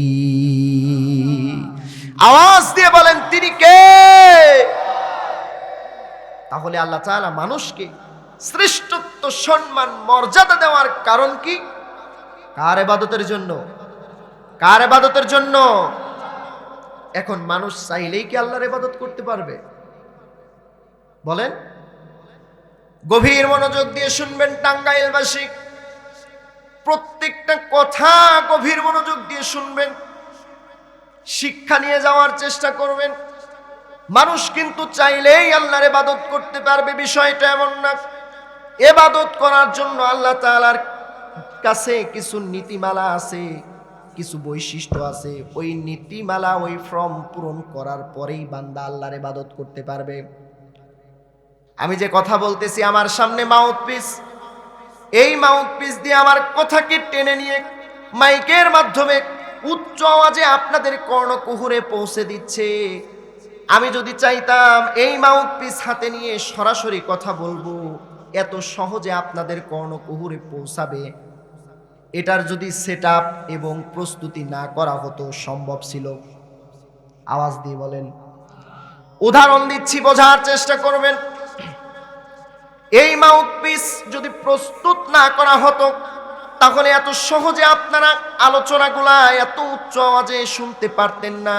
আওয়াজ দিয়ে বলেন তিনি কে? তাহলে আল্লাহ তাআলা মানুষকে শ্রেষ্ঠত্ব, সম্মান, মর্যাদা দেওয়ার কারণ কি? কার ইবাদতের জন্য? কার ইবাদতের জন্য? এখন মানুষ চাইলেই কি আল্লাহর ইবাদত করতে পারবে? বলেন। গভীর মনোযোগ দিয়ে শুনবেন টাঙ্গাইলবাসী, প্রত্যেকটা কথা গভীর মনোযোগ দিয়ে শুনবেন, শিক্ষা নিয়ে যাওয়ার চেষ্টা করবেন। মানুষ কিন্তু চাইলেই আল্লাহর ইবাদত করতে পারবে, বিষয়টা এমন না। ইবাদত করার জন্য আল্লাহ তাআলার কাছে কিছু নীতিমালা আছে, কিছু বৈশিষ্ট্য আছে। ওই নীতিমালা, ওই ফর্ম পূরণ করার পরেই বান্দা আল্লাহর ইবাদত করতে পারবে। আমি যে কথা বলতেছি, আমার সামনে মাউথপিস, এই মাউথপিস দিয়ে আমার কথাকে টেনে নিয়ে মাইকের মাধ্যমে উচ্চ আওয়াজে আপনাদের কর্ণকুহরে পৌঁছে দিচ্ছে। আমি যদি চাইতাম এই মাউথপিস হাতে নিয়ে সরাসরি কথা বলবো, এত সহজে আপনাদের কর্ণকুহরে পৌঁছাবে, এটার যদি সেটআপ এবং প্রস্তুতি না করা হতো সম্ভব ছিল? আওয়াজ দিয়ে বলেন। উদাহরণ দিচ্ছি, বোঝার চেষ্টা করবেন। এই মাউথপিস যদি প্রস্তুত না করা হতো, তাহলে এত সহজে আপনারা আলোচনাগুলা এত উচ্চ আওয়াজে শুনতে পারতেন না।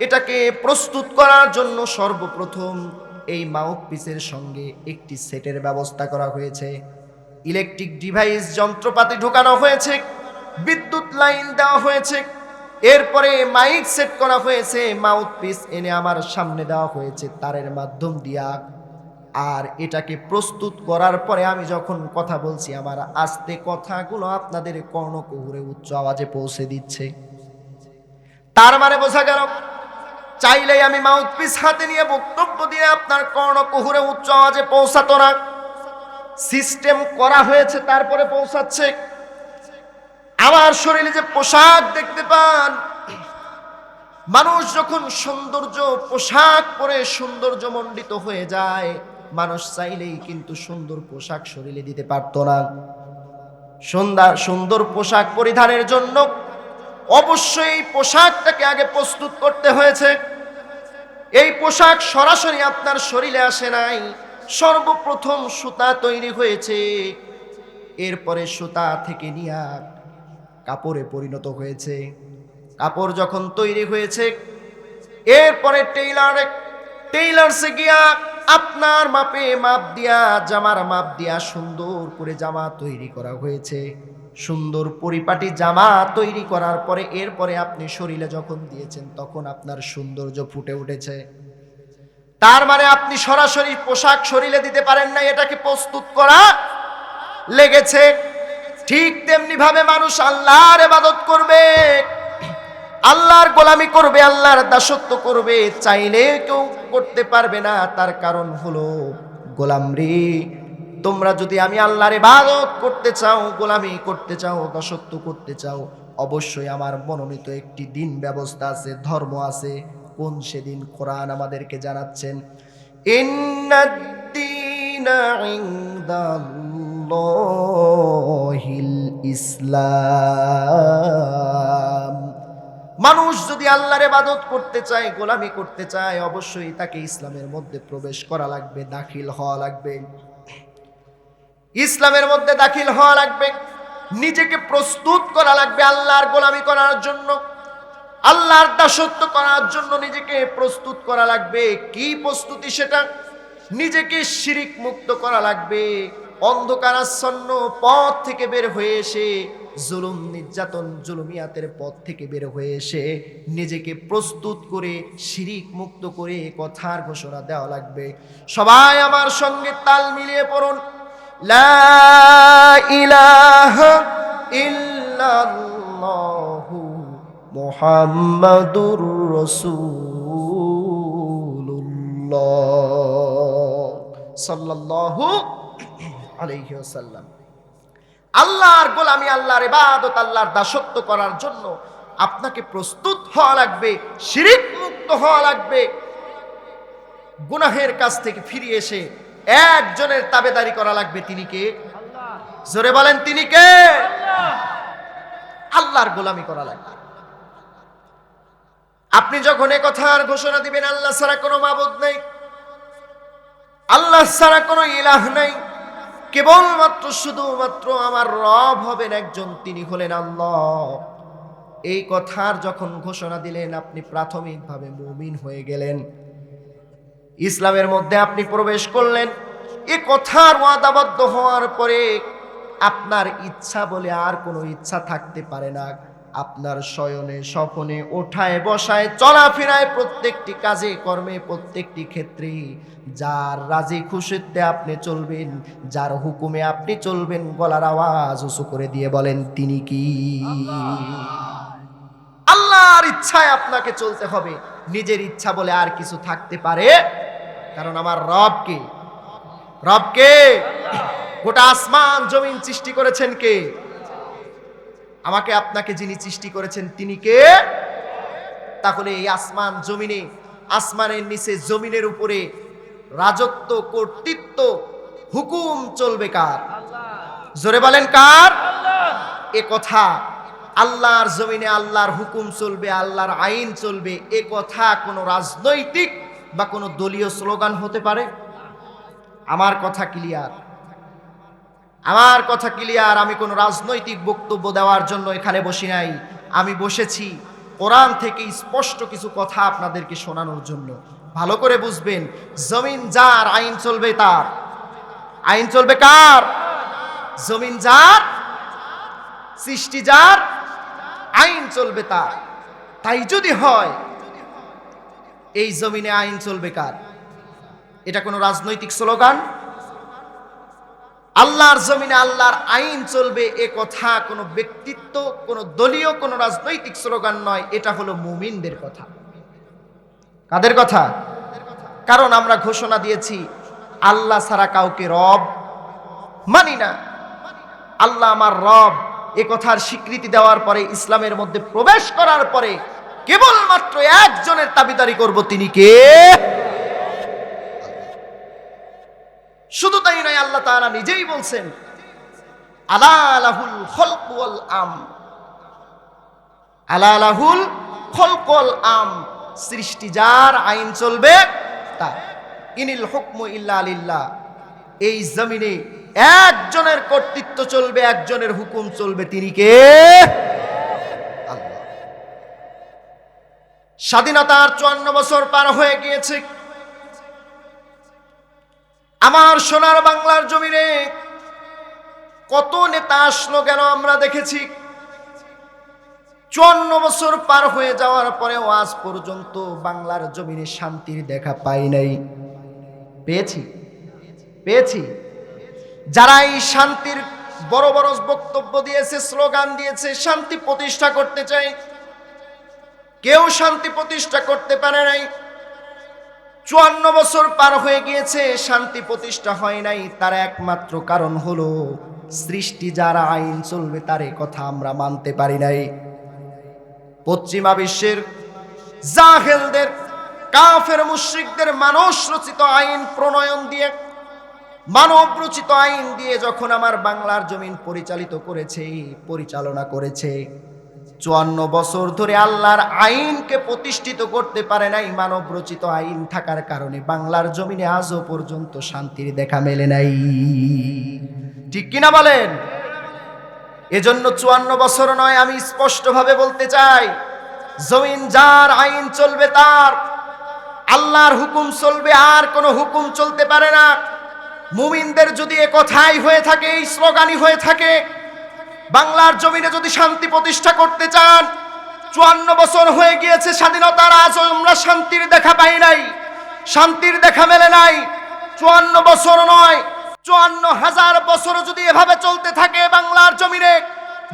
এটাকে প্রস্তুত করার জন্য সর্বপ্রথম এই মাউথপিসের সঙ্গে একটি সেটের ব্যবস্থা করা হয়েছে, ইলেকট্রিক ডিভাইস, যন্ত্রপাতি ঢোকানো হয়েছে, বিদ্যুৎ লাইন দেওয়া হয়েছে, এরপরে মাইক সেট করা হয়েছে, মাউথপিস এনে আমার সামনে দেওয়া হয়েছে তারের মাধ্যম দিয়া। আর এটাকে প্রস্তুত করার পরে আমি যখন কথা বলছি, আমার আস্তে কথাগুলো আপনাদের কর্ণকুহরে উচ্চ আওয়াজে পৌঁছে দিচ্ছে। তার মানে বোঝা গেল, চাইলেই আমি মাউথপিস হাতে নিয়ে বক্তব্য দিয়ে আপনার কর্ণকুহরে উচ্চ আওয়াজে পৌঁছাতো না, সিস্টেম করা হয়েছে তারপরে পৌঁছাচ্ছে। আমার শরীরে যে পোশাক দেখতে পান, মানুষ যখন সৌন্দর্য পোশাক পরে সৌন্দর্যমণ্ডিত হয়ে যায়, মানুষ চাইলেই কিন্তু সুন্দর পোশাক শরীরে দিতে পারত না। সুন্দর পোশাক পরিধানের জন্য অবশ্যই এই পোশাকটাকে আগে প্রস্তুত করতে হয়েছে। এই পোশাক সরাসরি আপনার শরীরে আসে নাই, সর্বপ্রথম সুতা তৈরি হয়েছে, এরপরে সুতা থেকে নিয়ে কাপড়ে পরিণত হয়েছে। কাপড় যখন তৈরি হয়েছে, এরপরে টেইলার্সে গিয়া আপনার মাপে মাপ দিয়া, জামার মাপ দিয়া সুন্দর করে জামা তৈরি করা হয়েছে। সুন্দর পরিপাটি জামা তৈরি করার পরে এরপরে আপনি শরীরে যখন দিয়েছেন, তখন আপনার সৌন্দর্য ফুটে উঠেছে। তার মানে আপনি সরাসরি পোশাক শরীরে দিতে পারেন না, এটাকে প্রস্তুত করা লেগেছে। ঠিক তেমনি ভাবে মানুষ আল্লাহর ইবাদত করবে, আল্লাহর গোলামি করবে, আল্লাহর দাসত্ব করবে, চাইলে কেউ করতে পারবে না। তার কারণ হলো, গোলাম রে, তোমরা যদি আমি আল্লাহর ইবাদত করতে চাও, গোলামি করতে চাও, দাসত্ব করতে চাও, অবশ্যই আমার মনোনীত একটি দিন ব্যবস্থা আছে, ধর্ম আছে। কোন সেদিন? কোরআন আমাদেরকে জানাচ্ছেন, ইন্নাদ-দীনা ইনদাল্লাহিল ইসলাম। মানুষ যদি আল্লাহর ইবাদত করতে চায়, গোলামি করতে চায়, অবশ্যই তাকে ইসলামের মধ্যে প্রবেশ করা লাগবে, দাখিল হওয়া লাগবে। ইসলামের মধ্যে দাখিল হওয়া লাগবে, নিজেকে প্রস্তুত করা লাগবে আল্লাহর গোলামি করার জন্য, আল্লাহর দাসত্ব করার জন্য নিজেকে প্রস্তুত করা লাগবে। কি প্রস্তুতি সেটা? নিজেকে শিরিক মুক্ত করা লাগবে, অন্ধকারাচ্ছন্ন পথ থেকে বের হয়ে এসে, জুলুম নির্যাতন জুলুমিয়াতের পথ থেকে বের হয়ে এসে নিজেকে প্রস্তুত করে শিরিক মুক্ত করে কথার ঘোষণা দেওয়া লাগবে। সবাই আমার সঙ্গে তাল মিলিয়ে পড়ুন, লা ইলাহা ইল্লাল্লাহু মুহাম্মাদুর রাসূলুল্লাহ সাল্লাল্লাহু আলাইহি ওয়াসাল্লাম। আল্লাহর গোলামি, আল্লাহর ইবাদত, আল্লাহর দাসত্ব করার জন্য আপনাকে প্রস্তুত হওয়া লাগবে, শিরিক মুক্ত হওয়া লাগবে, গুনাহের কাছ থেকে ফিরে এসে একজনের তাবেদারি করা লাগবে। তিনি কে? জোরে বলেন, তিনি কে? আল্লাহর গোলামি করা লাগবে। আপনি যখন এই কথার ঘোষণা দিবেন, আল্লাহ ছাড়া কোনো মাবুদ নেই, আল্লাহ ছাড়া কোনো ইলাহ নেই, কেবলমাত্র শুধুমাত্র আমার রব হবেন একজন, তিনি হলেন আল্লাহ, এই কথার যখন ঘোষণা দিলেন, আপনি প্রাথমিকভাবে মুমিন হয়ে গেলেন, ইসলামের মধ্যে আপনি প্রবেশ করলেন। এ কথার ওয়াদাবদ্ধ হওয়ার পরে আপনার ইচ্ছা বলে আর কোনো ইচ্ছা থাকতে পারে না। আপনার শয়নে স্বপনে ওঠায় বসায় চলাফেরায় প্রত্যেকটি কাজে কর্মে প্রত্যেকটি ক্ষেত্রে যার রাজি খুশিতে আপনি চলবেন, যার হুকুমে আপনি চলবেন, গলার আওয়াজ উঁচু করে দিয়ে বলেন, তিনি কি? আল্লাহর ইচ্ছায় আপনাকে চলতে হবে, নিজের ইচ্ছা বলে আর কিছু থাকতে পারে? কারণ আমার রবকে, রবকে গোটা আসমান জমিন সৃষ্টি করেছেন কে? আমাকে আপনাকে যিনি সৃষ্টি করেছেন তিনি কে? তাহলে এই আসমান জমিনে, আসমানের নিচে জমিনের উপরে রাজত্ব, কর্তৃত্ব, হুকুম চলবে কার? জোরে বলেন, কার? এ কথা আল্লাহর জমিনে আল্লাহর হুকুম চলবে, আল্লাহর আইন চলবে, এ কথা কোনো রাজনৈতিক বা কোনো দলীয় স্লোগান হতে পারে? আমার কথা ক্লিয়ার, আমার কথা ক্লিয়ার। আমি কোনো রাজনৈতিক বক্তব্য দেওয়ার জন্য এখানে বসি নাই, আমি বসেছি কোরআন থেকে স্পষ্ট কিছু কথা আপনাদেরকে শোনানোর জন্য। ভালো করে বুঝবেন, জমিন যার, আইন চলবে তার। আইন চলবে কার? জমিন যার, সৃষ্টি যার, আইন চলবে তার। তাই যদি হয় এই জমিনে আইন চলবে কার? এটা কোনো রাজনৈতিক স্লোগান? আল্লাহর জমিনে আল্লাহর আইন চলবে, এ কথা কোনো ব্যক্তিত্ব, কোনো দলীয়, কোনো রাজনৈতিক স্লোগান নয়, এটা হলো মুমিনদের কথা। কাদের কথা? কারণ আমরা ঘোষণা দিয়েছি আল্লাহ ছাড়া কাউকে রব মানি না, আল্লাহ আমার রব। এ কথার স্বীকৃতি দেওয়ার পরে, ইসলামের মধ্যে প্রবেশ করার পরে কেবলমাত্র একজনের দাবিদারি করব, তিনি কে? শুধু তাই নয়, আল্লাহ তাআলা নিজেই বলছেন, আলা লাহুল খলক ওয়াল আম, আলা লাহুল খলক ওয়াল আম, সৃষ্টি যার, আইন চলবে তার। ইনিল হুকমু ইল্লা লিল্লাহ, এই জমিনে একজনের কর্তৃত্ব চলবে, একজনের হুকুম চলবে, তিনি কে? আল্লাহ। স্বাধীনতার 54 বছর পার হয়ে গিয়েছে। আমার সোনার বাংলার জমিনে কত নেতা আসলো গেল আমরা দেখেছি। 54 বছর পার হয়ে যাওয়ার পরেও আজ পর্যন্ত বাংলার জমিনে শান্তির দেখা পাই নাই। পেয়েছি? পেয়েছি। যারা এই শান্তির বড় বড় বক্তব্য দিয়েছে, স্লোগান দিয়েছে, শান্তি প্রতিষ্ঠা করতে চায়, কেউ শান্তি প্রতিষ্ঠা করতে পারে নাই। 54 বছর পার হয়ে গিয়েছে, শান্তি প্রতিষ্ঠা হয় নাই। তার একমাত্র কারণ হলো সৃষ্টি যারা, আইন চলবে তার কথা আমরা মানতে পারি নাই। পশ্চিমা বিশ্বের জাহেলদের, কাফের মুশরিকদের মানুষ রচিত আইন প্রণয়ন দিয়ে, মানব রচিত আইন দিয়ে যখন আমার বাংলার জমিন পরিচালিত করেছে, পরিচালনা করেছে, 54 বছর ধরে আল্লাহর আইনকে প্রতিষ্ঠিত করতে পারে নাই। মানব রচিত আইন থাকার কারণে বাংলার জমিনে আজও পর্যন্ত শান্তির দেখা মেলে নাই। ঠিক কিনা বলেন? এজন্য 54 বছর নয়, আমি স্পষ্টভাবে বলতে চাই, জমিন যার, আইন চলবে তার, আল্লাহর হুকুম চলবে, আর কোনো হুকুম চলতে পারে না। মুমিনদের যদি এ কথাই হয়ে থাকে, এই স্লোগানই হয়ে থাকে, বাংলার জমিনে যদি শান্তি প্রতিষ্ঠা করতে চান, 54 বছর হয়ে গিয়েছে স্বাধীনতার, আজও আমরা শান্তির দেখা পাই নাই, শান্তির দেখা মেলে নাই। 54 বছর নয়, 54,000 বছর যদি এভাবে চলতে থাকে বাংলার জমিনে,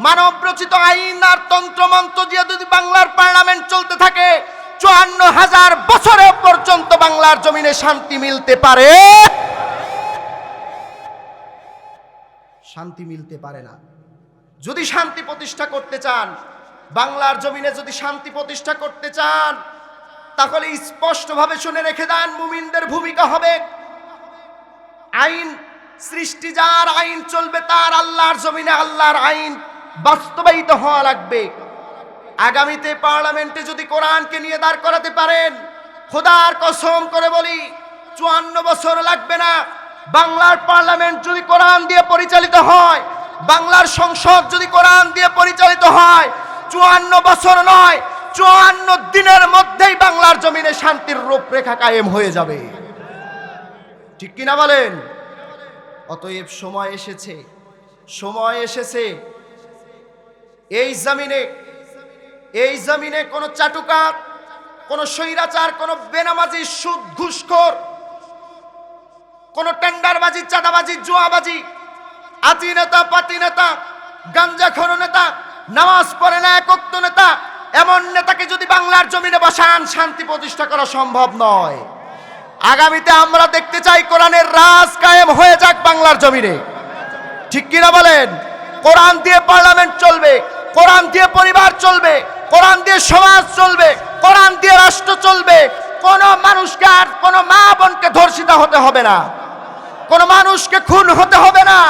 মানব রচিত আইন আর তন্ত্রমন্ত্র দিয়ে যদি বাংলার পার্লামেন্ট চলতে থাকে, 54,000 বছরের পর্যন্ত বাংলার জমিনে শান্তি মিলতে পারে? শান্তি মিলতে পারে না। যদি শান্তি প্রতিষ্ঠা করতে চান, বাংলার জমিনে যদি শান্তি প্রতিষ্ঠা করতে চান, তাহলে স্পষ্টভাবে শুনে রেখে দেন, মুমিনদের ভূমিকা হবে আইন সৃষ্টি যার, আইন চলবে তার, আল্লাহর জমিনে আল্লাহর আইন বাস্তবায়িত হওয়া লাগবে। আগামীতে পার্লামেন্টে যদি কোরআনকে নিয়ে দাঁড় করাতে পারেন, খোদার কসম করে বলি 54 বছর লাগবে না। বাংলার পার্লামেন্ট যদি কোরআন দিয়ে পরিচালিত হয়, বাংলার সংসদ যদি কোরআন দিয়ে পরিচালিত হয়, 54 বছর নয়, 54 দিনের মধ্যেই বাংলার জমিনে শান্তির রূপরেখা কায়েম হয়ে যাবে। ঠিক কিনা বলেন? অতএব সময় এসেছে, সময় এসেছে এই জমিনে কোন চাটুকার, কোন স্বৈরাচার, কোন বেনামাজি, সুদ ঘুষখোর, কোন টেন্ডারবাজি, চাঁদাবাজি, জুয়াবাজি, আতি নেতা, পাতি নেতা, গাঞ্জাখোর নেতা, নামাজ পড়ে না এক ওয়াক্ত নেতা, এমন নেতাকে যদি বাংলার জমিনে বসান, শান্তি প্রতিষ্ঠা করা সম্ভব নয়। আগামীতে আমরা দেখতে চাই কোরআনের রাজ কায়েম হয়ে যাক বাংলার জমিনে। ঠিক কিনা বলেন? কোরআন দিয়ে পার্লামেন্ট চলবে, কোরআন দিয়ে পরিবার চলবে, কোরআন দিয়ে সমাজ চলবে, কোরআন দিয়ে রাষ্ট্র চলবে। কোন মানুষকে আর কোন মা বোনকে ধর্ষিতা হতে হবে না, কোন মানুষকে খুন হতে হবে না,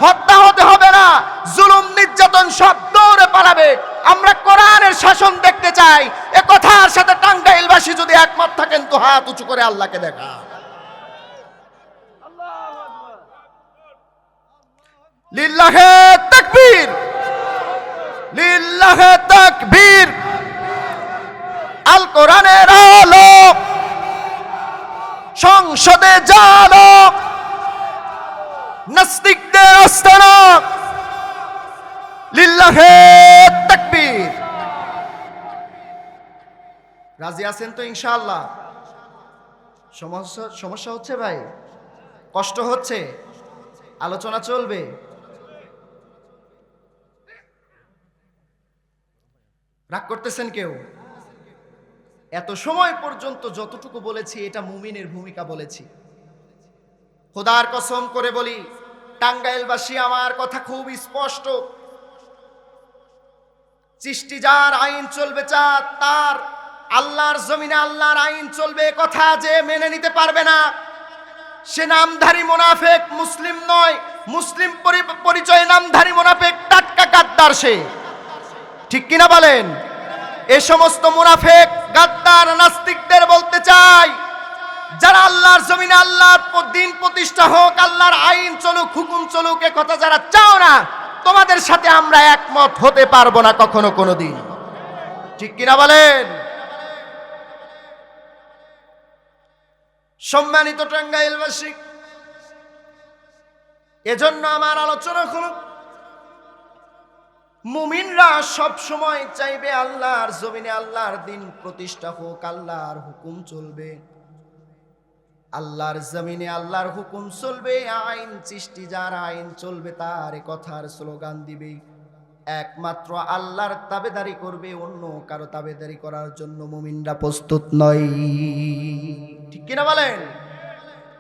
হত্যা হতে হবে না, জুলুম নির্যাতন সব দৌড়ে পালাবে। আমরা কোরআনের শাসন দেখতে চাই। এ কথার সাথে টাঙ্গাইলবাসী যদি একমত থাকেন তো হাত উঁচু করে আল্লাহকে দেখা। লিল্লাহে তাকবীর, লিল্লাহে তাকবীর। আল কোরআনের আলো সংসদে জালো, নাস্তিকদের আস্তানা। লিল্লাহে তাকবীর। রাজি আছেন তো ইনশাআল্লাহ? সমস্যা হচ্ছে ভাই? কষ্ট হচ্ছে? আলোচনা চলবে? রাগ করতেছেন কেউ? এত সময় পর্যন্ত যতটুকু বলেছি এটা মুমিনের ভূমিকা বলেছি। খোদার কসম করে বলি, টাঙ্গাইলবাসী আমার কথা খুব স্পষ্ট। সৃষ্টি যার, আইন চলবে তার, আল্লাহর জমিনে আল্লাহর আইন চলবে, কথা যে মেনে নিতে পারবে না সে নামধারী মুনাফিক, মুসলিম নয়। মুসলিম পরিচয় নামধারী মুনাফিক, টাটকা গাদ্দার সে। ঠিক কিনা বলেন? এ সমস্ত মুনাফিক, গাদ্দার, নাস্তিকদের বলতে চাই, যারা আল্লাহর জমিনে আল্লাহর দিন প্রতিষ্ঠা হোক, আল্লাহর আইন চলুক, হুকুম চলুক, এ কথা যারা চাও না, তোমাদের সাথে আমরা একমত হতে পারবো না কখনো কোনোদিন। ঠিক কিনা বলেন? সম্মানিত টাঙ্গাইলবাসী, এজন্য আমার আলোচনা হলো, মুমিনরা সব সময় চাইবে আল্লাহর জমিনে আল্লাহর দিন প্রতিষ্ঠা হোক, আল্লাহর হুকুম চলবে, আল্লাহর জমিনে আল্লাহর হুকুম চলবে, আইন সৃষ্টি যার, আইন চলবে তার, এ কথার স্লোগান দিবে। একমাত্র আল্লাহর তাবেদারি করবে, অন্য কারো তাবেদারি করার জন্য মুমিনরা প্রস্তুত নয়। ঠিক কিনা বলেন?